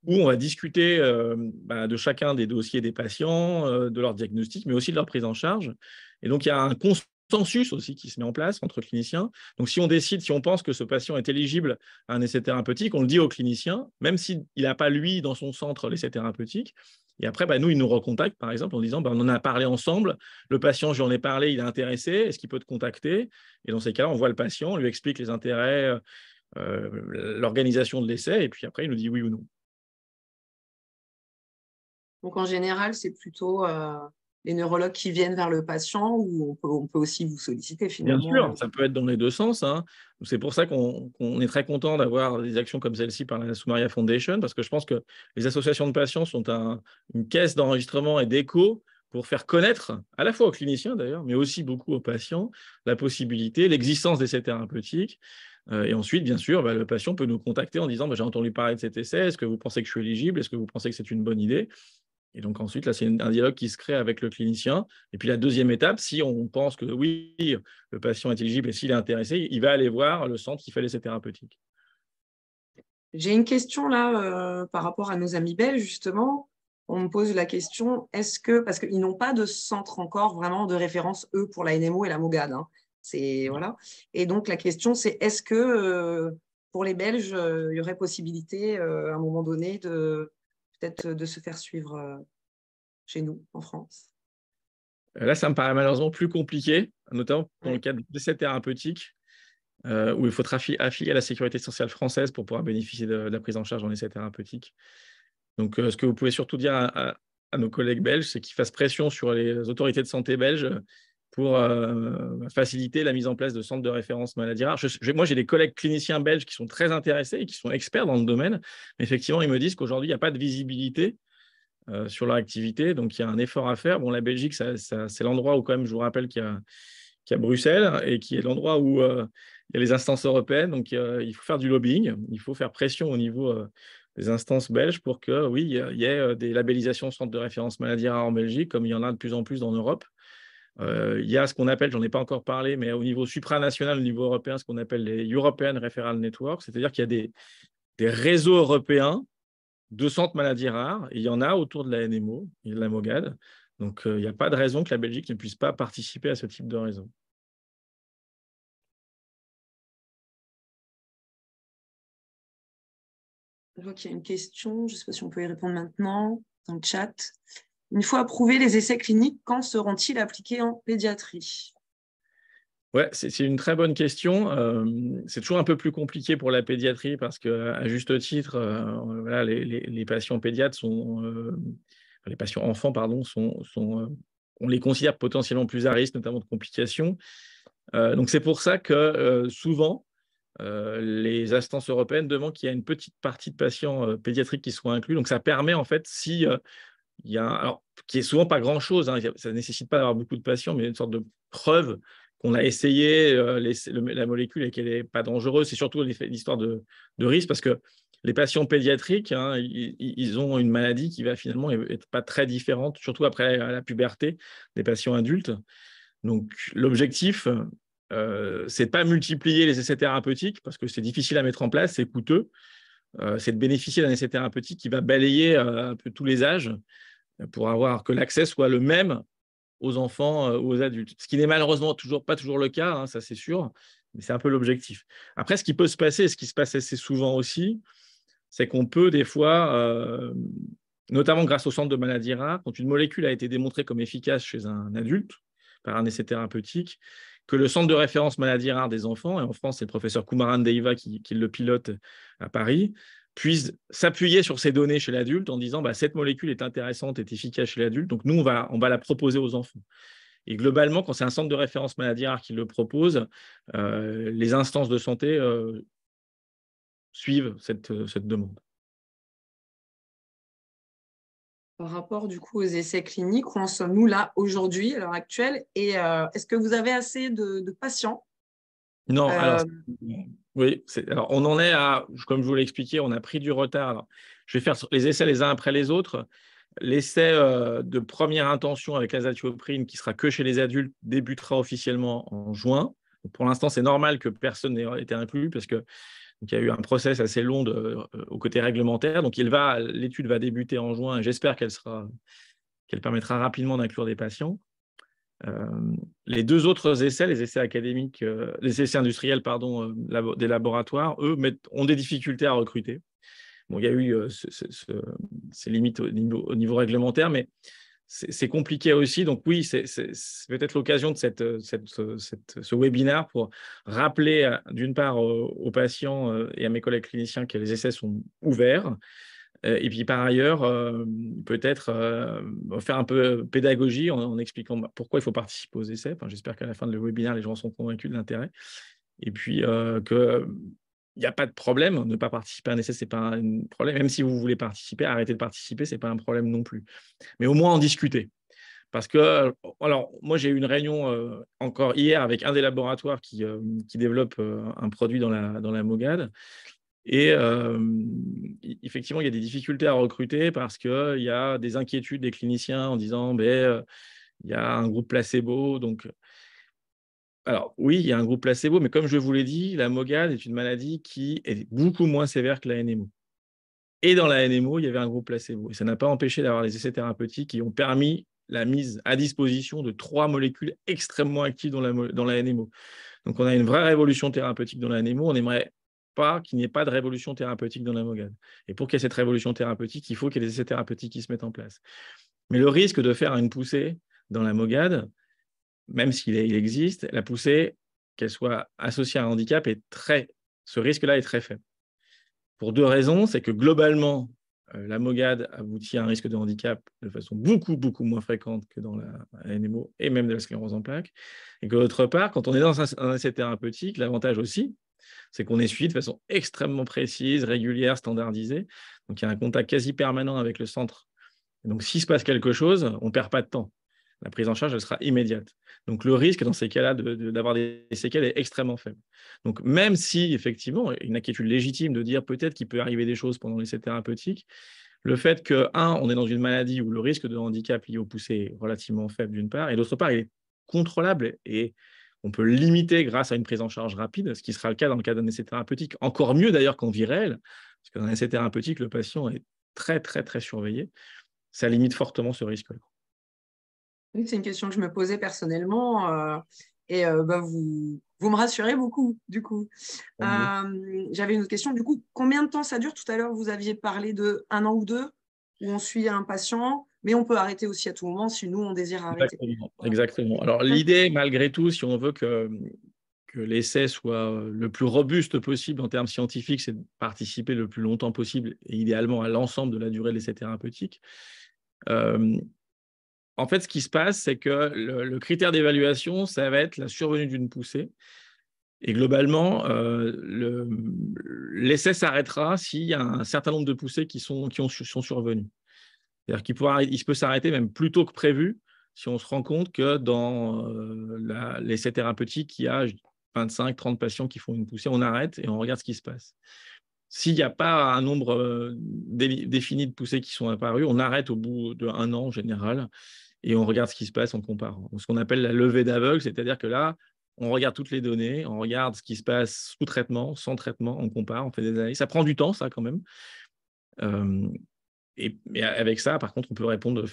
où on va discuter de chacun des dossiers des patients, de leur diagnostic, mais aussi de leur prise en charge. Et donc, il y a un consensus aussi qui se met en place entre cliniciens. Donc, si on pense que ce patient est éligible à un essai thérapeutique, on le dit au clinicien, même s'il n'a pas, lui, dans son centre, l'essai thérapeutique. Et après, nous, il nous recontacte, par exemple, en disant on en a parlé ensemble, le patient, j'en ai parlé, il est intéressé, est-ce qu'il peut te contacter? Et dans ces cas-là, on voit le patient, on lui explique les intérêts, l'organisation de l'essai, et puis après, il nous dit oui ou non.
Donc, en général, c'est plutôt les neurologues qui viennent vers le patient, ou on peut aussi vous solliciter finalement.
Bien sûr, ça peut être dans les 2 sens. C'est pour ça qu'on est très content d'avoir des actions comme celle-ci par la Soumaria Foundation, parce que je pense que les associations de patients sont une caisse d'enregistrement et d'écho pour faire connaître, à la fois aux cliniciens d'ailleurs, mais aussi beaucoup aux patients, la possibilité, l'existence d'essais thérapeutiques. Et ensuite, bien sûr, le patient peut nous contacter en disant j'ai entendu parler de cet essai, est-ce que vous pensez que je suis éligible, est-ce que vous pensez que c'est une bonne idée? Et donc ensuite, là, c'est un dialogue qui se crée avec le clinicien. Et puis la deuxième étape, si on pense que oui, le patient est éligible et s'il est intéressé, il va aller voir le centre qui fait l'essai thérapeutique.
J'ai une question là par rapport à nos amis belges, justement. On me pose la question, parce qu'ils n'ont pas de centre encore vraiment de référence, eux, pour la NMO et la MOGAD. Voilà. Et donc, la question, c'est est-ce que pour les Belges, il y aurait possibilité, à un moment donné, peut-être de se faire suivre chez nous, en France?
Là, ça me paraît malheureusement plus compliqué, notamment dans le cadre d'essais thérapeutiques, où il faut être affilié à la sécurité sociale française pour pouvoir bénéficier de la prise en charge en essai thérapeutique. Donc, ce que vous pouvez surtout dire à nos collègues belges, c'est qu'ils fassent pression sur les autorités de santé belges pour faciliter la mise en place de centres de référence maladies rares. Moi, j'ai des collègues cliniciens belges qui sont très intéressés et qui sont experts dans le domaine. Mais effectivement, ils me disent qu'aujourd'hui, il n'y a pas de visibilité sur leur activité. Donc, il y a un effort à faire. Bon, la Belgique, c'est l'endroit où, quand même, je vous rappelle qu'il y a Bruxelles et qui est l'endroit où il y a les instances européennes. Donc, il faut faire du lobbying. Il faut faire pression au niveau des instances belges pour que, oui, il y ait des labellisations centres de référence maladies rares en Belgique, comme il y en a de plus en plus dans l'Europe. Il y a ce qu'on appelle, j'en ai pas encore parlé, mais au niveau supranational, au niveau européen, ce qu'on appelle les European Referral Networks, c'est-à-dire qu'il y a des réseaux européens de centres maladies rares, et il y en a autour de la NMO et de la MOGAD. Donc, il n'y a pas de raison que la Belgique ne puisse pas participer à ce type de réseau.
Je vois qu'il y a une question, je ne sais pas si on peut y répondre maintenant, dans le chat. Une fois approuvés les essais cliniques, quand seront-ils appliqués en pédiatrie?
Ouais, c'est une très bonne question. C'est toujours un peu plus compliqué pour la pédiatrie parce qu'à juste titre, voilà, les patients pédiatres les patients enfants, pardon, on les considère potentiellement plus à risque, notamment de complications. Donc c'est pour ça que souvent, les instances européennes demandent qu'il y ait une petite partie de patients pédiatriques qui soient inclus. Donc ça permet en fait, si il y a, alors, qui est souvent pas grand-chose, ça ne nécessite pas d'avoir beaucoup de patients, mais une sorte de preuve qu'on a essayé la molécule et qu'elle n'est pas dangereuse. C'est surtout l'histoire de risque parce que les patients pédiatriques, ils ont une maladie qui va finalement être pas très différente, surtout après la puberté des patients adultes. Donc, l'objectif, c'est de pas multiplier les essais thérapeutiques parce que c'est difficile à mettre en place, c'est coûteux. C'est de bénéficier d'un essai thérapeutique qui va balayer un peu tous les âges pour avoir que l'accès soit le même aux enfants ou aux adultes. Ce qui n'est malheureusement pas toujours le cas, hein, ça c'est sûr, mais c'est un peu l'objectif. Après, ce qui peut se passer, ce qui se passe assez souvent aussi, c'est qu'on peut des fois, notamment grâce au centre de maladies rares, quand une molécule a été démontrée comme efficace chez un adulte par un essai thérapeutique, que le centre de référence maladies rares des enfants, et en France c'est le professeur Kumaran Deiva qui le pilote à Paris, puisse s'appuyer sur ces données chez l'adulte en disant cette molécule est intéressante, est efficace chez l'adulte, donc nous on va la proposer aux enfants. Et globalement, quand c'est un centre de référence maladies rares qui le propose, les instances de santé suivent cette demande.
Par rapport du coup aux essais cliniques, où en sommes-nous là aujourd'hui, à l'heure actuelle? Et est-ce que vous avez assez de patients?
Non, alors, oui, alors on en est à, comme je vous l'ai expliqué, on a pris du retard. Alors, je vais faire les essais les uns après les autres. L'essai de première intention avec l'azathiopryne, qui sera que chez les adultes, débutera officiellement en juin. Donc, pour l'instant, c'est normal que personne n'ait été inclus parce qu'il y a eu un process assez long au côté réglementaire. Donc, l'étude va débuter en juin et j'espère qu'elle permettra rapidement d'inclure des patients. Les deux autres essais, les essais académiques, les essais industriels, des laboratoires, eux, ont des difficultés à recruter. Bon, il y a eu ces limites au niveau réglementaire, mais c'est compliqué aussi. Donc oui, c'est peut-être l'occasion de ce webinaire pour rappeler d'une part aux patients et à mes collègues cliniciens que les essais sont ouverts. Et puis par ailleurs, peut-être faire un peu pédagogie en expliquant pourquoi il faut participer aux essais. Enfin, j'espère qu'à la fin de le webinaire, les gens sont convaincus de l'intérêt. Et puis qu'il n'y a pas de problème. Ne pas participer à un essai, ce n'est pas un problème. Même si vous voulez participer, arrêter de participer, ce n'est pas un problème non plus. Mais au moins en discuter. Parce que, alors, moi, j'ai eu une réunion encore hier avec un des laboratoires qui développe un produit dans la MOGAD. Et effectivement, il y a des difficultés à recruter parce qu'il y a des inquiétudes des cliniciens en disant il y a un groupe placebo. Donc, alors oui, il y a un groupe placebo, mais comme je vous l'ai dit, la MOGAD est une maladie qui est beaucoup moins sévère que la NMO. Et dans la NMO, il y avait un groupe placebo. Et ça n'a pas empêché d'avoir des essais thérapeutiques qui ont permis la mise à disposition de 3 molécules extrêmement actives dans la NMO. Donc, on a une vraie révolution thérapeutique dans la NMO. On aimerait pas qu'il n'y ait pas de révolution thérapeutique dans la MOGAD. Et pour qu'il y ait cette révolution thérapeutique, il faut qu'il y ait des essais thérapeutiques qui se mettent en place. Mais le risque de faire une poussée dans la MOGAD, même s'il existe, la poussée, qu'elle soit associée à un handicap, ce risque-là est très faible. Pour 2 raisons. C'est que globalement, la MOGAD aboutit à un risque de handicap de façon beaucoup, beaucoup moins fréquente que dans la NMO et même de la sclérose en plaques. Et que d'autre part, quand on est dans un essai thérapeutique, l'avantage aussi, c'est qu'on est suivi de façon extrêmement précise, régulière, standardisée. Donc, il y a un contact quasi permanent avec le centre. Et donc, s'il se passe quelque chose, on ne perd pas de temps. La prise en charge, elle sera immédiate. Donc, le risque dans ces cas-là d'avoir des séquelles est extrêmement faible. Donc, même si, effectivement, une inquiétude légitime de dire peut-être qu'il peut arriver des choses pendant l'essai thérapeutique, le fait que, on est dans une maladie où le risque de handicap lié au poussé est relativement faible d'une part, et d'autre part, il est contrôlable et on peut le limiter grâce à une prise en charge rapide, ce qui sera le cas dans le cas d'un essai thérapeutique. Encore mieux d'ailleurs qu'en vie réelle, parce que dans un essai thérapeutique, le patient est très, très, très surveillé. Ça limite fortement ce risque-là.
Oui, c'est une question que je me posais personnellement et vous me rassurez beaucoup, du coup. J'avais une autre question. Du coup, combien de temps ça dure? Tout à l'heure, vous aviez parlé de 1 an ou 2, où on suit un patient, mais on peut arrêter aussi à tout moment si nous, on désire arrêter.
Exactement. Alors, l'idée, malgré tout, si on veut que l'essai soit le plus robuste possible en termes scientifiques, c'est de participer le plus longtemps possible et idéalement à l'ensemble de la durée de l'essai thérapeutique. En fait, ce qui se passe, c'est que le critère d'évaluation, ça va être la survenue d'une poussée. Et globalement, l'essai s'arrêtera s'il y a un certain nombre de poussées qui sont survenues. C'est-à-dire qu'il peut s'arrêter même plus tôt que prévu si on se rend compte que dans l'essai thérapeutique, il y a 25-30 patients qui font une poussée, on arrête et on regarde ce qui se passe. S'il n'y a pas un nombre défini de poussées qui sont apparues, on arrête au bout d'1 an en général et on regarde ce qui se passe en comparant. Ce qu'on appelle la levée d'aveugle, c'est-à-dire que là, on regarde toutes les données, on regarde ce qui se passe sous traitement, sans traitement, on compare, on fait des analyses. Ça prend du temps, ça, quand même. Mais avec ça, par contre, on peut répondre de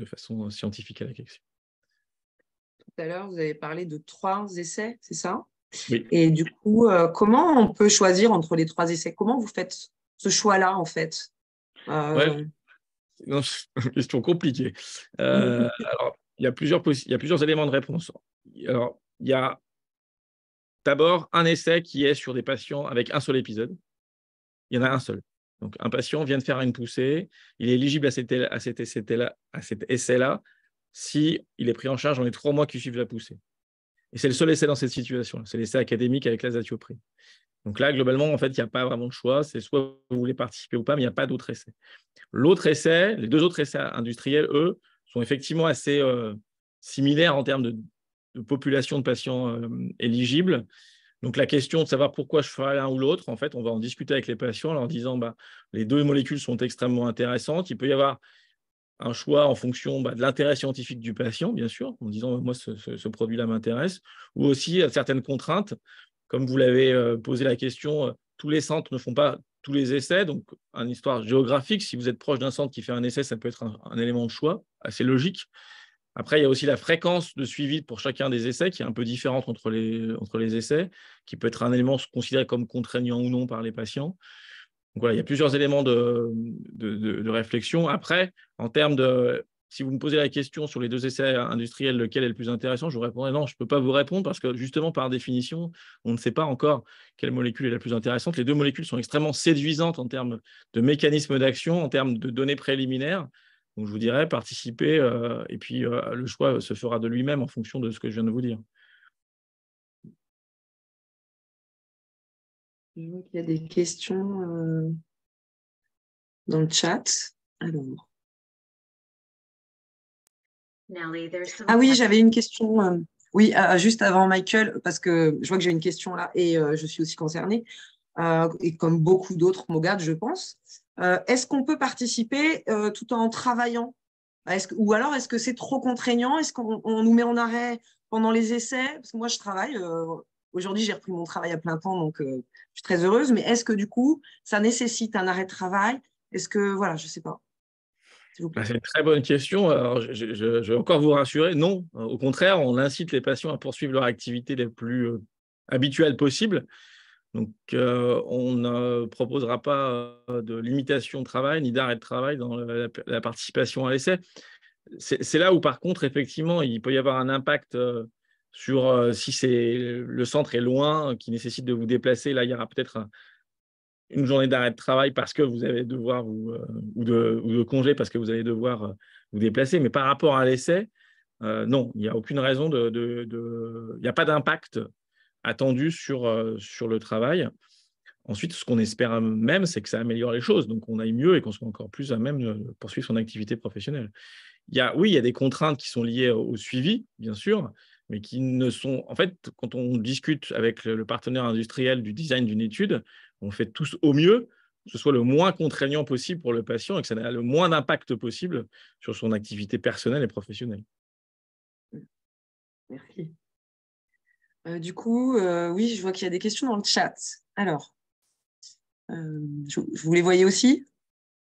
façon scientifique à la question.
Tout à l'heure, vous avez parlé de 3 essais, c'est ça?
Oui.
Et du coup, comment on peut choisir entre les 3 essais? Comment vous faites ce choix-là, en fait?
Ouais. Non, c'est une question compliquée. Alors, il y a plusieurs éléments de réponse. Alors, il y a d'abord un essai qui est sur des patients avec un seul épisode. Il y en a un seul. Donc, un patient vient de faire une poussée, il est éligible à cet essai-là s'il est pris en charge dans les 3 mois qui suivent la poussée. Et c'est le seul essai dans cette situation-là. C'est l'essai académique avec l'azathioprine. Donc là, globalement, en fait, il n'y a pas vraiment de choix. C'est soit vous voulez participer ou pas, mais il n'y a pas d'autre essai. L'autre essai, les 2 autres essais industriels, eux, sont effectivement assez similaires en termes de population de patients éligibles. Donc, la question de savoir pourquoi je ferais l'un ou l'autre, en fait, on va en discuter avec les patients en leur disant les 2 molécules sont extrêmement intéressantes. Il peut y avoir un choix en fonction de l'intérêt scientifique du patient, bien sûr, en disant moi, ce produit-là m'intéresse, ou aussi certaines contraintes. Comme vous l'avez posé la question, tous les centres ne font pas tous les essais. Donc, une histoire géographique, si vous êtes proche d'un centre qui fait un essai, ça peut être un élément de choix assez logique. Après, il y a aussi la fréquence de suivi pour chacun des essais qui est un peu différente entre les essais, qui peut être un élément considéré comme contraignant ou non par les patients. Donc voilà, il y a plusieurs éléments de réflexion. Après, en termes de… Si vous me posez la question sur les 2 essais industriels, lequel est le plus intéressant, je vous répondrai non, je ne peux pas vous répondre parce que justement, par définition, on ne sait pas encore quelle molécule est la plus intéressante. Les 2 molécules sont extrêmement séduisantes en termes de mécanisme d'action, en termes de données préliminaires. Donc, je vous dirais, participez et puis le choix se fera de lui-même en fonction de ce que je viens de vous dire.
Je vois qu'il y a des questions dans le chat. Alors. Ah oui, j'avais une question. Oui, juste avant Michael, parce que je vois que j'ai une question là et je suis aussi concernée, et comme beaucoup d'autres MOGAD, je pense. Est-ce qu'on peut participer tout en travaillant? Ou alors, est-ce que c'est trop contraignant? Est-ce qu'on nous met en arrêt pendant les essais? Parce que moi, je travaille. Aujourd'hui, j'ai repris mon travail à plein temps, donc je suis très heureuse. Mais est-ce que du coup, ça nécessite un arrêt de travail? Est-ce que, voilà, je ne sais pas. S'il vous plaît.
C'est une très bonne question. Alors, je vais encore vous rassurer. Non, au contraire, on incite les patients à poursuivre leur activité les plus habituelles possibles. Donc, on ne proposera pas de limitation de travail ni d'arrêt de travail dans la participation à l'essai. C'est là où, par contre, effectivement, il peut y avoir un impact sur si le centre est loin, qui nécessite de vous déplacer. Là, il y aura peut-être une journée d'arrêt de travail parce que vous allez devoir ou de congé parce que vous allez devoir vous déplacer. Mais par rapport à l'essai, non, il n'y a aucune raison il n'y a pas d'impact attendu sur le travail. Ensuite, ce qu'on espère même, c'est que ça améliore les choses, donc on aille mieux et qu'on soit encore plus à même de poursuivre son activité professionnelle. Oui, il y a des contraintes qui sont liées au suivi, bien sûr, mais qui ne sont… En fait, quand on discute avec le partenaire industriel du design d'une étude, on fait tous au mieux que ce soit le moins contraignant possible pour le patient et que ça ait le moins d'impact possible sur son activité personnelle et professionnelle.
Merci. Du coup, oui, je vois qu'il y a des questions dans le chat. Alors, vous les voyez aussi?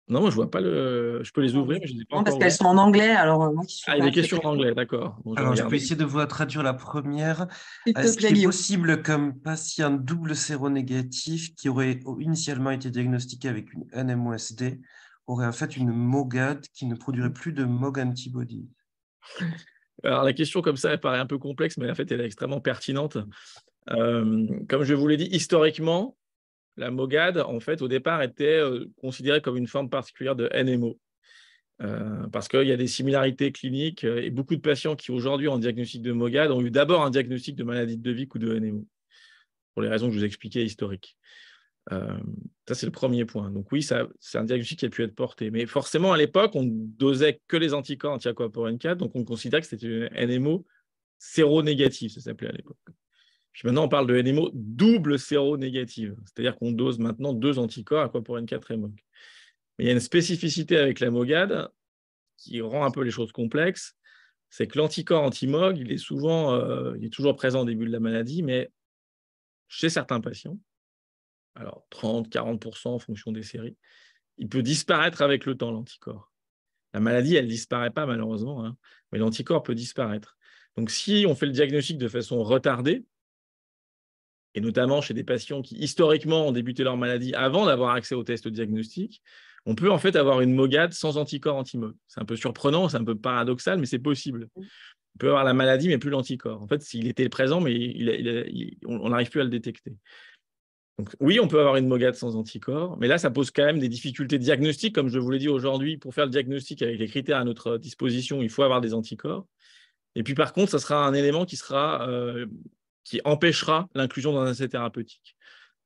Non, moi, je ne vois pas je peux les ouvrir, mais je ne les ai pas
non,
encore
parce qu'elles
ouvertes.
sont en anglais, alors moi qui suis
Il y a
pas
des
très
questions en anglais, d'accord. Bon,
Alors, je peux essayer de vous traduire la première.
S'il te
Est-ce
plaît,
qu'il est
Guillaume.
possible qu'un patient double séronégatif qui aurait initialement été diagnostiqué avec une NMOSD aurait en fait une MOGAD qui ne produirait plus de MOG antibody?
Alors, la question comme ça, elle paraît un peu complexe, mais en fait, elle est extrêmement pertinente. Comme je vous l'ai dit, historiquement, la MOGAD, en fait, au départ, était considérée comme une forme particulière de NMO. Parce qu'il y a des similarités cliniques et beaucoup de patients qui aujourd'hui ont un diagnostic de MOGAD ont eu d'abord un diagnostic de maladie de Devic ou de NMO, pour les raisons que je vous expliquais historiques. Ça, c'est le premier point. Donc oui, c'est un diagnostic qui a pu être porté. Mais forcément, à l'époque, on ne dosait que les anticorps anti-aquaporin 4, donc on considérait que c'était une NMO séronégative, ça s'appelait à l'époque. Puis maintenant, on parle de NMO double séronégative, c'est-à-dire qu'on dose maintenant 2 anticorps aquaporin 4 et MOG. Mais il y a une spécificité avec la MOGAD qui rend un peu les choses complexes, c'est que l'anticorps anti-MOG, il est toujours présent au début de la maladie, mais chez certains patients, alors 30-40% en fonction des séries, il peut disparaître avec le temps, l'anticorps. La maladie, elle ne disparaît pas malheureusement, hein, mais l'anticorps peut disparaître. Donc, si on fait le diagnostic de façon retardée, et notamment chez des patients qui historiquement ont débuté leur maladie avant d'avoir accès au test diagnostic, on peut en fait avoir une MOGAD sans anticorps anti-MOG. C'est un peu surprenant, c'est un peu paradoxal, mais c'est possible. On peut avoir la maladie, mais plus l'anticorps. En fait, s'il était présent, mais on n'arrive plus à le détecter. Donc, oui, on peut avoir une MOGAD sans anticorps, mais là, ça pose quand même des difficultés diagnostiques. Comme je vous l'ai dit aujourd'hui, pour faire le diagnostic avec les critères à notre disposition, il faut avoir des anticorps. Et puis, par contre, ça sera un élément qui empêchera l'inclusion dans un essai thérapeutique.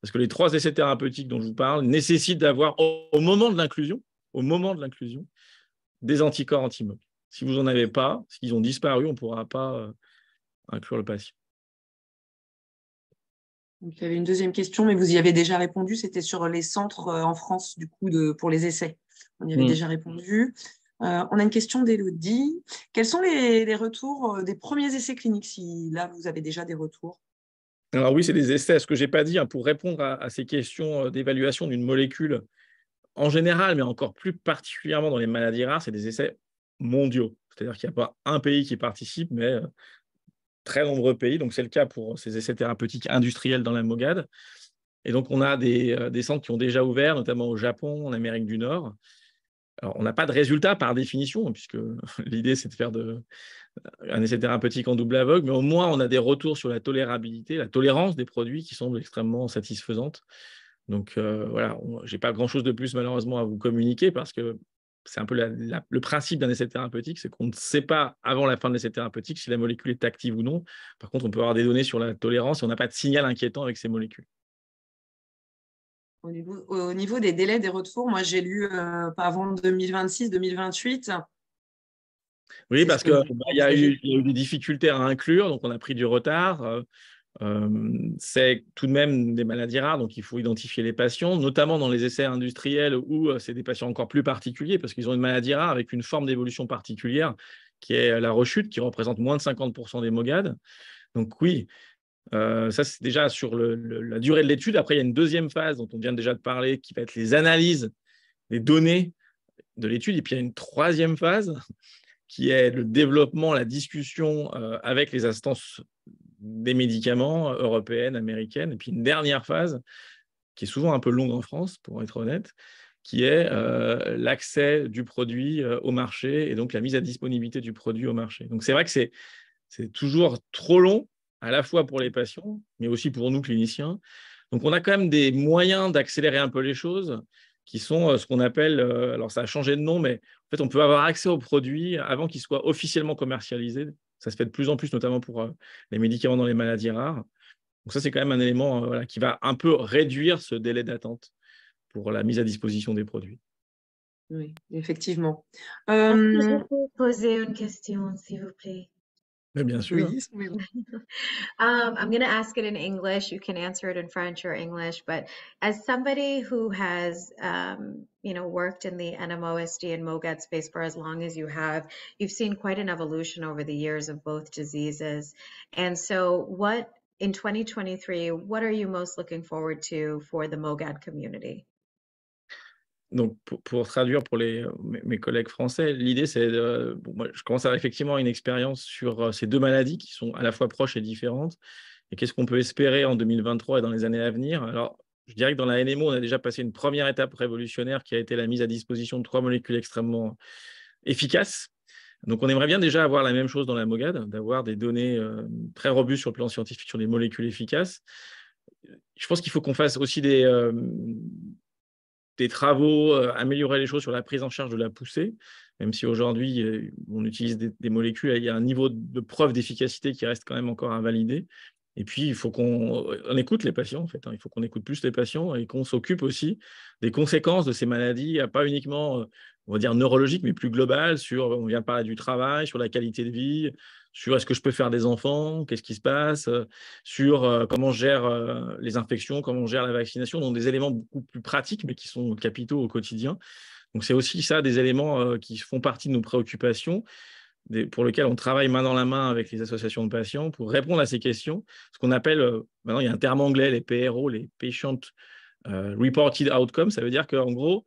Parce que les 3 essais thérapeutiques dont je vous parle nécessitent d'avoir, au moment de l'inclusion, des anticorps anti-MOG. Si vous n'en avez pas, s'ils ont disparu, on ne pourra pas inclure le patient.
Donc, il y avait une deuxième question, mais vous y avez déjà répondu. C'était sur les centres en France, du coup, pour les essais. On y avait déjà répondu. On a une question d'Élodie. Quels sont les retours des premiers essais cliniques, si là, vous avez déjà des retours?
Alors oui, c'est des essais. Ce que je n'ai pas dit, hein, pour répondre à ces questions d'évaluation d'une molécule, en général, mais encore plus particulièrement dans les maladies rares, c'est des essais mondiaux. C'est-à-dire qu'il n'y a pas un pays qui participe, mais très nombreux pays. Donc, c'est le cas pour ces essais thérapeutiques industriels dans la MOGAD. Et donc, on a des centres qui ont déjà ouvert, notamment au Japon, en Amérique du Nord. Alors, on n'a pas de résultats par définition, puisque l'idée, c'est de faire un essai thérapeutique en double aveugle, mais au moins, on a des retours sur la tolérabilité, la tolérance des produits qui semblent extrêmement satisfaisantes. Donc, voilà, je n'ai pas grand-chose de plus, malheureusement, à vous communiquer, parce que c'est un peu le principe d'un essai thérapeutique, c'est qu'on ne sait pas avant la fin de l'essai thérapeutique si la molécule est active ou non. Par contre, on peut avoir des données sur la tolérance et on n'a pas de signal inquiétant avec ces molécules.
Au niveau des délais des retours, moi, j'ai lu pas avant 2026-2028.
Oui, parce qu'il y a eu des difficultés à inclure, donc on a pris du retard. C'est tout de même des maladies rares, donc il faut identifier les patients, notamment dans les essais industriels où c'est des patients encore plus particuliers parce qu'ils ont une maladie rare avec une forme d'évolution particulière qui est la rechute, qui représente moins de 50% des MOGAD. Donc oui, ça c'est déjà sur la durée de l'étude. Après, il y a une deuxième phase dont on vient déjà de parler qui va être les analyses des données de l'étude. Et puis il y a une troisième phase qui est le développement, la discussion avec les instances des médicaments européennes, américaines. Et puis une dernière phase, qui est souvent un peu longue en France, pour être honnête, qui est l'accès du produit au marché et donc la mise à disponibilité du produit au marché. Donc c'est vrai que c'est toujours trop long, à la fois pour les patients, mais aussi pour nous, cliniciens. Donc on a quand même des moyens d'accélérer un peu les choses, qui sont ce qu'on appelle, alors ça a changé de nom, mais en fait, on peut avoir accès aux produits avant qu'ils soient officiellement commercialisés. Ça se fait de plus en plus, notamment pour les médicaments dans les maladies rares. Donc ça, c'est quand même un élément voilà, qui va un peu réduire ce délai d'attente pour la mise à disposition des produits.
Oui, effectivement.
Je peux poser une question, s'il vous plaît?
Mais bien sûr.
Oui.
I'm going to ask it in English. You can answer it in French or English. But as somebody who has, worked in the NMOSD and MOGAD space for as long as you have, you've seen quite an evolution over the years of both diseases. And so, in 2023, what are you most looking forward to for the MOGAD community?
Donc, pour traduire pour mes collègues français, l'idée, c'est moi, je commence à avoir effectivement une expérience sur ces deux maladies qui sont à la fois proches et différentes. Et qu'est-ce qu'on peut espérer en 2023 et dans les années à venir? Alors, je dirais que dans la NMO, on a déjà passé une première étape révolutionnaire qui a été la mise à disposition de 3 molécules extrêmement efficaces. Donc, on aimerait bien déjà avoir la même chose dans la MOGAD, d'avoir des données très robustes sur le plan scientifique sur des molécules efficaces. Je pense qu'il faut qu'on fasse aussi des travaux, améliorer les choses sur la prise en charge de la poussée, même si aujourd'hui, on utilise des molécules, il y a un niveau de preuve d'efficacité qui reste quand même encore à valider. Et puis, il faut qu'on écoute les patients, en fait. Il faut qu'on écoute plus les patients et qu'on s'occupe aussi des conséquences de ces maladies, pas uniquement, on va dire, neurologiques, mais plus globales, on vient de parler du travail, sur la qualité de vie, sur est-ce que je peux faire des enfants, qu'est-ce qui se passe, sur comment je gère les infections, comment je gère la vaccination, donc des éléments beaucoup plus pratiques, mais qui sont capitaux au quotidien. Donc, c'est aussi ça, des éléments qui font partie de nos préoccupations. pour lesquels on travaille main dans la main avec les associations de patients pour répondre à ces questions. Ce qu'on appelle, maintenant il y a un terme anglais, les PRO, les Patient Reported Outcomes. Ça veut dire qu'en gros,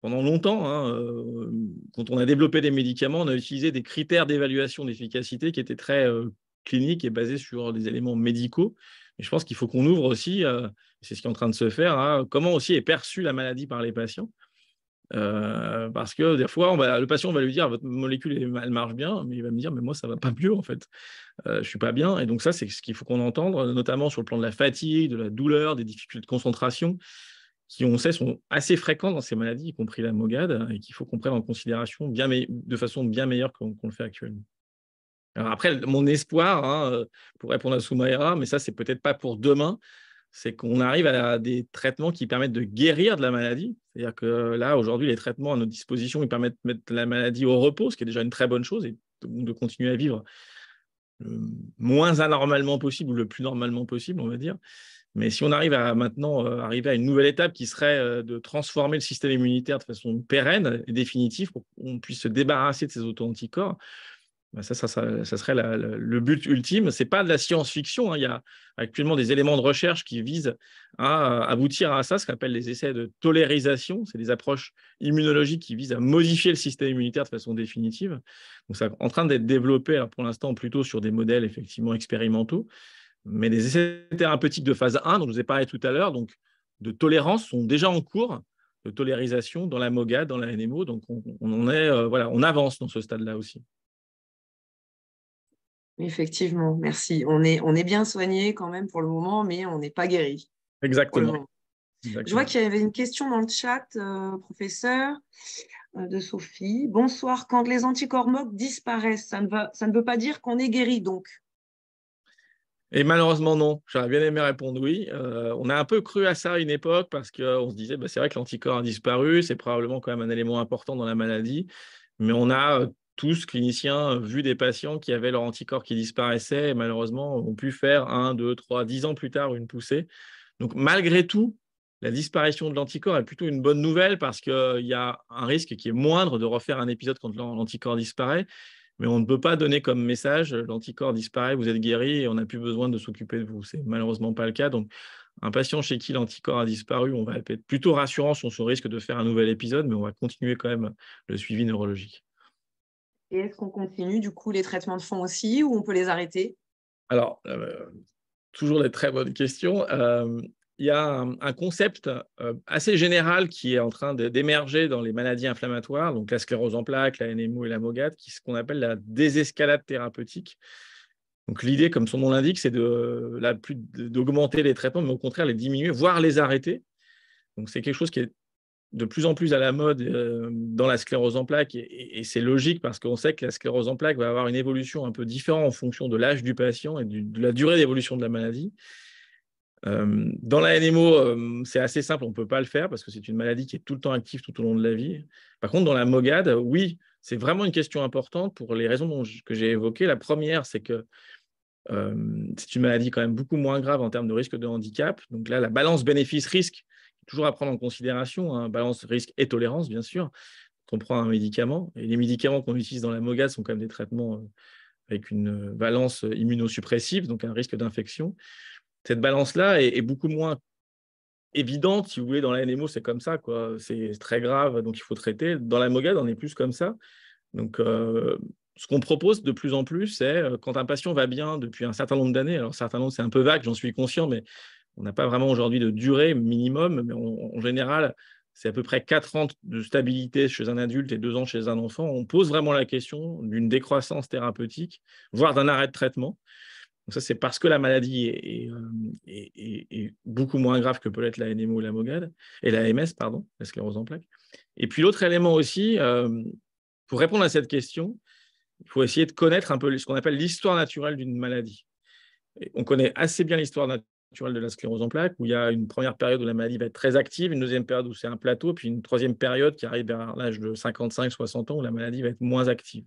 pendant longtemps, quand on a développé des médicaments, on a utilisé des critères d'évaluation d'efficacité qui étaient très cliniques et basés sur des éléments médicaux. Et je pense qu'il faut qu'on ouvre aussi, c'est ce qui est en train de se faire, hein, comment aussi est perçue la maladie par les patients. Parce que des fois, le patient va lui dire votre molécule elle marche bien, mais il va me dire mais moi ça va pas mieux en fait, je suis pas bien. Et donc ça c'est ce qu'il faut qu'on entende, notamment sur le plan de la fatigue, de la douleur, des difficultés de concentration, qui on sait sont assez fréquentes dans ces maladies, y compris la MOGAD, et qu'il faut qu'on prenne en considération de façon bien meilleure qu'on le fait actuellement. Alors après, mon espoir, hein, pour répondre à Soumaïra, mais ça c'est peut-être pas pour demain, c'est qu'on arrive à des traitements qui permettent de guérir de la maladie. C'est-à-dire que là, aujourd'hui, les traitements à notre disposition, ils permettent de mettre la maladie au repos, ce qui est déjà une très bonne chose, et de continuer à vivre le moins anormalement possible ou le plus normalement possible, on va dire. Mais si on arrive à maintenant arriver à une nouvelle étape qui serait de transformer le système immunitaire de façon pérenne et définitive pour qu'on puisse se débarrasser de ces auto-anticorps, ça serait le but ultime. Ce n'est pas de la science-fiction, hein. Il y a actuellement des éléments de recherche qui visent à aboutir à ça, ce qu'on appelle les essais de tolérisation. C'est des approches immunologiques qui visent à modifier le système immunitaire de façon définitive. Donc, c'est en train d'être développé, alors pour l'instant plutôt sur des modèles effectivement expérimentaux, mais des essais thérapeutiques de phase 1, dont je vous ai parlé tout à l'heure, donc de tolérance, sont déjà en cours, de tolérisation dans la MOGAD, dans la NMO. Donc, on avance dans ce stade-là aussi.
Effectivement, merci. On est bien soigné quand même pour le moment, mais on n'est pas guéri.
Exactement.
Je vois qu'il y avait une question dans le chat, professeur, de Sophie. Bonsoir, quand les anticorps MOG disparaissent, ça ne veut pas dire qu'on est guéri, donc?
Et malheureusement, non. J'aurais bien aimé répondre oui. On a un peu cru à ça à une époque parce qu'on se disait, c'est vrai que l'anticorps a disparu, c'est probablement quand même un élément important dans la maladie, mais on a tous, cliniciens, vu des patients qui avaient leur anticorps qui disparaissait et malheureusement ont pu faire 1, 2, 3, 10 ans plus tard une poussée. Donc malgré tout, la disparition de l'anticorps est plutôt une bonne nouvelle parce qu'il y a un risque qui est moindre de refaire un épisode quand l'anticorps disparaît. Mais on ne peut pas donner comme message l'anticorps disparaît, vous êtes guéri et on n'a plus besoin de s'occuper de vous. Ce n'est malheureusement pas le cas. Donc, un patient chez qui l'anticorps a disparu, on va être plutôt rassurant sur son risque de faire un nouvel épisode, mais on va continuer quand même le suivi neurologique.
Et est-ce qu'on continue du coup les traitements de fond aussi ou on peut les arrêter?
Alors, toujours des très bonnes questions. Il y a un concept assez général qui est en train d'émerger dans les maladies inflammatoires, donc la sclérose en plaques, la NMO et la MOGAD, qui est ce qu'on appelle la désescalade thérapeutique. Donc l'idée, comme son nom l'indique, c'est d'augmenter les traitements, mais au contraire les diminuer, voire les arrêter. Donc c'est quelque chose qui est de plus en plus à la mode dans la sclérose en plaques, et c'est logique parce qu'on sait que la sclérose en plaques va avoir une évolution un peu différente en fonction de l'âge du patient et de la durée d'évolution de la maladie. Dans la NMO, c'est assez simple, on ne peut pas le faire parce que c'est une maladie qui est tout le temps active tout au long de la vie. Par contre, dans la MOGAD, oui, c'est vraiment une question importante pour les raisons que j'ai évoquées. La première, c'est que c'est une maladie quand même beaucoup moins grave en termes de risque de handicap. Donc là, la balance bénéfice-risque, toujours à prendre en considération, hein, balance risque et tolérance, bien sûr, quand on prend un médicament. Et les médicaments qu'on utilise dans la MOGAD sont quand même des traitements avec une valence immunosuppressive, donc un risque d'infection. Cette balance-là est beaucoup moins évidente, si vous voulez, dans la NMO, c'est comme ça, quoi. C'est très grave, donc il faut traiter. Dans la MOGAD, on est plus comme ça. Donc, ce qu'on propose de plus en plus, c'est quand un patient va bien depuis un certain nombre d'années, alors un certain nombre, c'est un peu vague, j'en suis conscient, mais on n'a pas vraiment aujourd'hui de durée minimum, mais en général, c'est à peu près 4 ans de stabilité chez un adulte et 2 ans chez un enfant. On pose vraiment la question d'une décroissance thérapeutique, voire d'un arrêt de traitement. Donc ça, c'est parce que la maladie est beaucoup moins grave que peut l'être la NMO ou la MOGAD, et la MS, pardon, la sclérose en plaques. Et puis l'autre élément aussi, pour répondre à cette question, il faut essayer de connaître un peu ce qu'on appelle l'histoire naturelle d'une maladie. Et on connaît assez bien l'histoire naturelle de la sclérose en plaques, où il y a une première période où la maladie va être très active, une deuxième période où c'est un plateau, puis une troisième période qui arrive vers l'âge de 55-60 ans où la maladie va être moins active.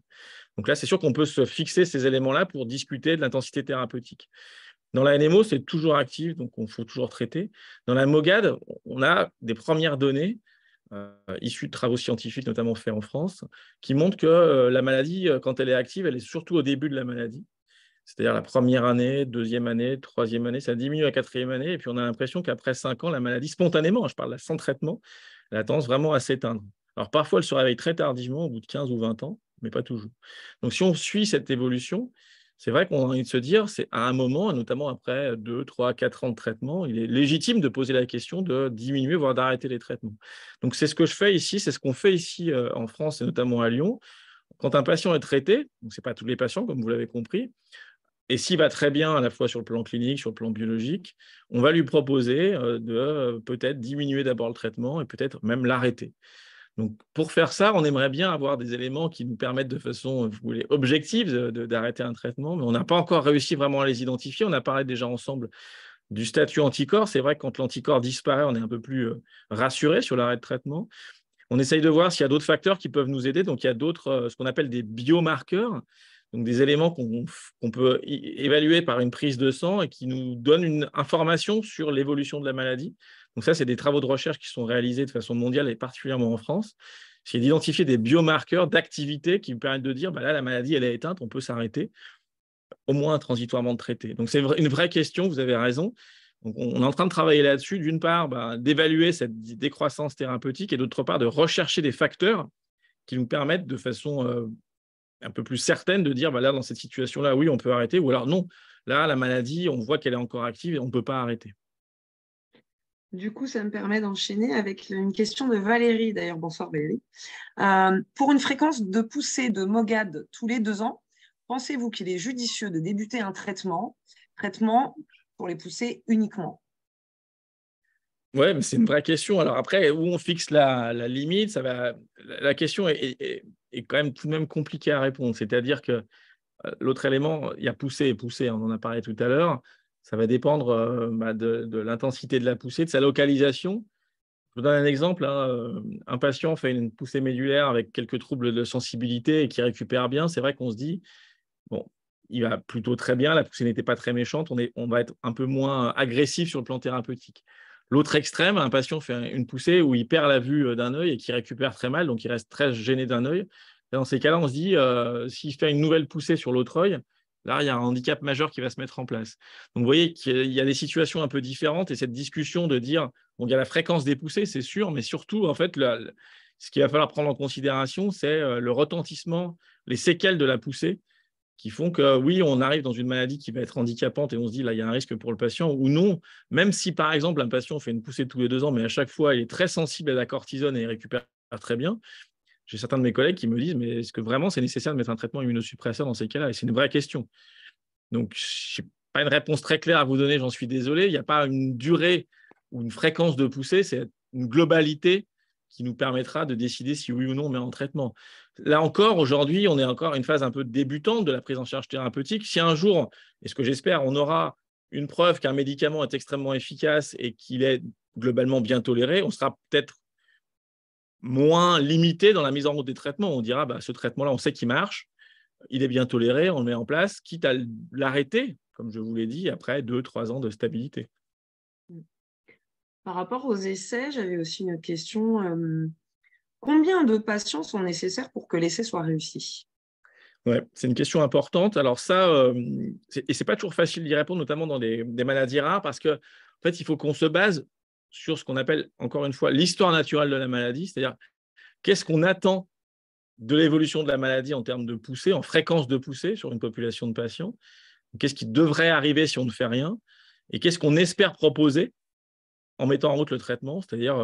Donc là, c'est sûr qu'on peut se fixer ces éléments-là pour discuter de l'intensité thérapeutique. Dans la NMO, c'est toujours actif, donc il faut toujours traiter. Dans la MOGAD, on a des premières données issus de travaux scientifiques, notamment faits en France, qui montrent que la maladie, quand elle est active, elle est surtout au début de la maladie. C'est-à-dire la première année, deuxième année, troisième année, ça diminue la quatrième année. Et puis, on a l'impression qu'après 5 ans, la maladie, spontanément, je parle là sans traitement, elle a tendance vraiment à s'éteindre. Alors, parfois, elle se réveille très tardivement, au bout de 15 ou 20 ans, mais pas toujours. Donc, si on suit cette évolution, c'est vrai qu'on a envie de se dire, c'est à un moment, notamment après 2, 3, 4 ans de traitement, il est légitime de poser la question de diminuer, voire d'arrêter les traitements. Donc, c'est ce que je fais ici, c'est ce qu'on fait ici en France et notamment à Lyon. Quand un patient est traité, donc ce n'est pas tous les patients, comme vous l'avez compris, et s'il va très bien à la fois sur le plan clinique, sur le plan biologique, on va lui proposer de peut-être diminuer d'abord le traitement et peut-être même l'arrêter. Donc, pour faire ça, on aimerait bien avoir des éléments qui nous permettent de façon, vous voulez, objective d'arrêter un traitement, mais on n'a pas encore réussi vraiment à les identifier. On a parlé déjà ensemble du statut anticorps. C'est vrai que quand l'anticorps disparaît, on est un peu plus rassuré sur l'arrêt de traitement. On essaye de voir s'il y a d'autres facteurs qui peuvent nous aider. Donc, il y a d'autres, ce qu'on appelle des biomarqueurs, donc des éléments qu'on peut évaluer par une prise de sang et qui nous donnent une information sur l'évolution de la maladie. Donc ça, c'est des travaux de recherche qui sont réalisés de façon mondiale et particulièrement en France. C'est d'identifier des biomarqueurs d'activité qui nous permettent de dire, bah là, la maladie, elle est éteinte, on peut s'arrêter, au moins transitoirement de traiter. Donc c'est une vraie question, vous avez raison. Donc, on est en train de travailler là-dessus, d'une part, d'évaluer cette décroissance thérapeutique et d'autre part, de rechercher des facteurs qui nous permettent de façon un peu plus certaine de dire, là, dans cette situation-là, oui, on peut arrêter, ou alors non, là, la maladie, on voit qu'elle est encore active et on ne peut pas arrêter.
Du coup, ça me permet d'enchaîner avec une question de Valérie. D'ailleurs, bonsoir Valérie. Pour une fréquence de poussée de MOGAD tous les 2 ans, pensez-vous qu'il est judicieux de débuter un traitement pour les poussées uniquement?
Oui, mais c'est une vraie question. Alors après, où on fixe la limite, la question est quand même tout de même compliquée à répondre. C'est-à-dire que l'autre élément, il y a poussée et poussée, on en a parlé tout à l'heure. Ça va dépendre de l'intensité de la poussée, de sa localisation. Je vous donne un exemple. Un patient fait une poussée médulaire avec quelques troubles de sensibilité et qui récupère bien. C'est vrai qu'on se dit, bon, il va plutôt très bien, la poussée n'était pas très méchante, on va être un peu moins agressif sur le plan thérapeutique. L'autre extrême, un patient fait une poussée où il perd la vue d'un œil et qui récupère très mal, donc il reste très gêné d'un œil. Dans ces cas-là, on se dit, s'il fait une nouvelle poussée sur l'autre œil, là, il y a un handicap majeur qui va se mettre en place. Donc, vous voyez qu'il y a des situations un peu différentes et cette discussion de dire, bon, il y a la fréquence des poussées, c'est sûr, mais surtout, en fait, ce qu'il va falloir prendre en considération, c'est le retentissement, les séquelles de la poussée qui font que, oui, on arrive dans une maladie qui va être handicapante et on se dit, là, il y a un risque pour le patient, ou non, même si, par exemple, un patient fait une poussée tous les 2 ans, mais à chaque fois, il est très sensible à la cortisone et il récupère très bien. J'ai certains de mes collègues qui me disent, mais est-ce que vraiment c'est nécessaire de mettre un traitement immunosuppresseur dans ces cas-là? Et c'est une vraie question. Donc, je n'ai pas une réponse très claire à vous donner, j'en suis désolé. Il n'y a pas une durée ou une fréquence de poussée, c'est une globalité qui nous permettra de décider si oui ou non on met en traitement. Là encore, aujourd'hui, on est encore à une phase un peu débutante de la prise en charge thérapeutique. Si un jour, et ce que j'espère, on aura une preuve qu'un médicament est extrêmement efficace et qu'il est globalement bien toléré, on sera peut-être moins limité dans la mise en route des traitements. On dira, ce traitement-là, on sait qu'il marche, il est bien toléré, on le met en place, quitte à l'arrêter, comme je vous l'ai dit, après 2-3 ans de stabilité.
Par rapport aux essais, j'avais aussi une question. Combien de patients sont nécessaires pour que l'essai soit réussi?
Ouais, c'est une question importante. Alors ça, et c'est pas toujours facile d'y répondre, notamment dans des maladies rares, parce que en fait, il faut qu'on se base sur ce qu'on appelle, encore une fois, l'histoire naturelle de la maladie, c'est-à-dire qu'est-ce qu'on attend de l'évolution de la maladie en termes de poussée, en fréquence de poussée sur une population de patients, qu'est-ce qui devrait arriver si on ne fait rien, et qu'est-ce qu'on espère proposer en mettant en route le traitement, c'est-à-dire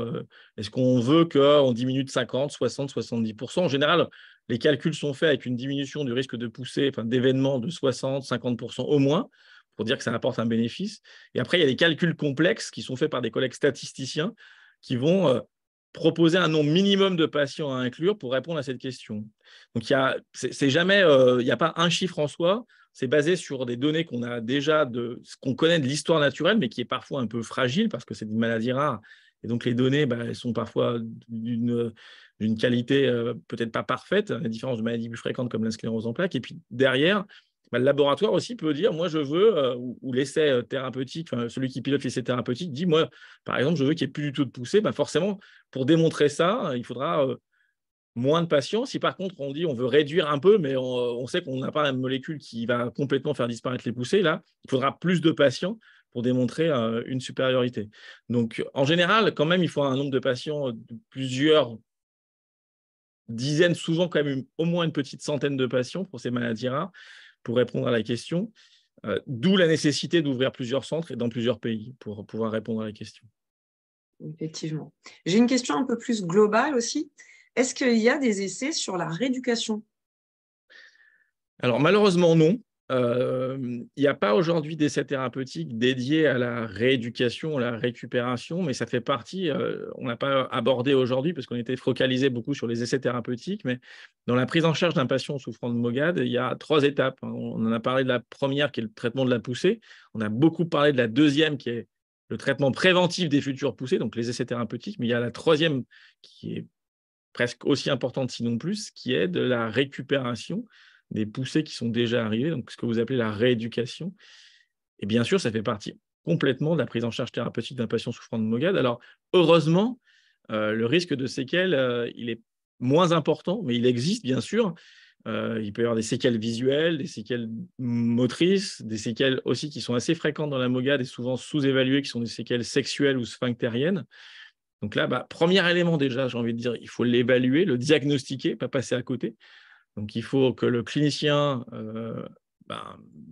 est-ce qu'on veut qu'on diminue de 50, 60, 70%? En général, les calculs sont faits avec une diminution du risque de poussée, d'événements de 60, 50% au moins, pour dire que ça apporte un bénéfice. Et après, il y a des calculs complexes qui sont faits par des collègues statisticiens qui vont proposer un nombre minimum de patients à inclure pour répondre à cette question. Donc, c'est jamais, il n'y a pas un chiffre en soi, c'est basé sur des données qu'on a déjà, de ce qu'on connaît de l'histoire naturelle, mais qui est parfois un peu fragile parce que c'est une maladie rare. Et donc, les données, elles sont parfois d'une qualité peut-être pas parfaite, à la différence de maladies plus fréquentes comme la sclérose en plaques. Et puis, derrière, le laboratoire aussi peut dire, moi, je veux, ou l'essai thérapeutique, celui qui pilote l'essai thérapeutique dit, moi, par exemple, je veux qu'il n'y ait plus du tout de poussée. Forcément, pour démontrer ça, il faudra moins de patients. Si par contre, on dit on veut réduire un peu, mais on sait qu'on n'a pas une molécule qui va complètement faire disparaître les poussées, là, il faudra plus de patients pour démontrer une supériorité. Donc, en général, quand même, il faut un nombre de patients de plusieurs dizaines, souvent quand même au moins une petite centaine de patients pour ces maladies rares, pour répondre à la question. D'où la nécessité d'ouvrir plusieurs centres et dans plusieurs pays pour pouvoir répondre à la question.
Effectivement. J'ai une question un peu plus globale aussi. Est-ce qu'il y a des essais sur la rééducation?
Alors, malheureusement, non. Il n'y a pas aujourd'hui d'essais thérapeutiques dédiés à la rééducation, à la récupération, mais ça fait partie, on n'a pas abordé aujourd'hui parce qu'on était focalisé beaucoup sur les essais thérapeutiques, mais dans la prise en charge d'un patient souffrant de MOGAD, il y a 3 étapes. On en a parlé de la première qui est le traitement de la poussée. On a beaucoup parlé de la deuxième qui est le traitement préventif des futures poussées, donc les essais thérapeutiques, mais il y a la troisième qui est presque aussi importante, sinon plus, qui est de la récupération des poussées qui sont déjà arrivées, donc ce que vous appelez la rééducation. Et bien sûr, ça fait partie complètement de la prise en charge thérapeutique d'un patient souffrant de MOGAD. Alors, heureusement, le risque de séquelles, il est moins important, mais il existe, bien sûr. Il peut y avoir des séquelles visuelles, des séquelles motrices, des séquelles aussi qui sont assez fréquentes dans la MOGAD et souvent sous-évaluées, qui sont des séquelles sexuelles ou sphinctériennes. Donc là, premier élément déjà, j'ai envie de dire, il faut l'évaluer, le diagnostiquer, pas passer à côté. Donc, il faut que le clinicien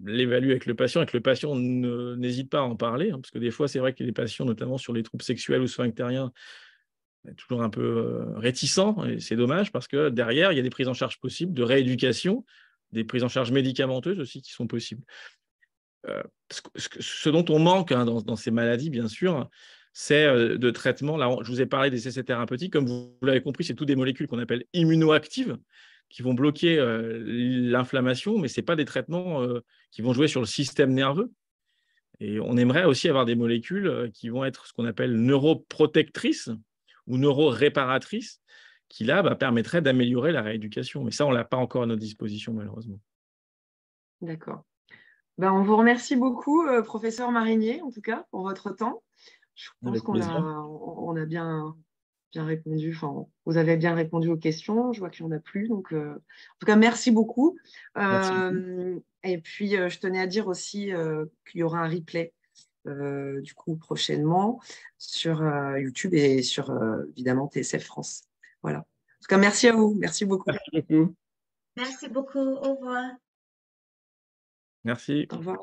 l'évalue avec le patient et que le patient n'hésite pas à en parler, parce que des fois, c'est vrai que les patients, notamment sur les troubles sexuels ou sphinctériens, sont toujours un peu réticents, et c'est dommage parce que derrière, il y a des prises en charge possibles de rééducation, des prises en charge médicamenteuses aussi qui sont possibles. Ce dont on manque dans ces maladies, bien sûr, c'est de traitement. Là, je vous ai parlé des essais thérapeutiques. Comme vous l'avez compris, c'est toutes des molécules qu'on appelle immunoactives qui vont bloquer l'inflammation, mais ce n'est pas des traitements qui vont jouer sur le système nerveux. Et on aimerait aussi avoir des molécules qui vont être ce qu'on appelle neuroprotectrices ou neuroréparatrices, qui là permettraient d'améliorer la rééducation. Mais ça, on ne l'a pas encore à notre disposition, malheureusement.
D'accord. On vous remercie beaucoup, professeur Marinier, en tout cas, pour votre temps. Je pense qu'on a bien répondu, vous avez bien répondu aux questions. Je vois qu'il n'y en a plus. Donc, en tout cas, merci beaucoup.
Merci beaucoup.
Et puis, je tenais à dire aussi qu'il y aura un replay, du coup, prochainement sur YouTube et sur, évidemment, TSF France. Voilà. En tout cas, merci à vous. Merci beaucoup.
Merci beaucoup.
Merci beaucoup. Au revoir.
Merci.
Au revoir.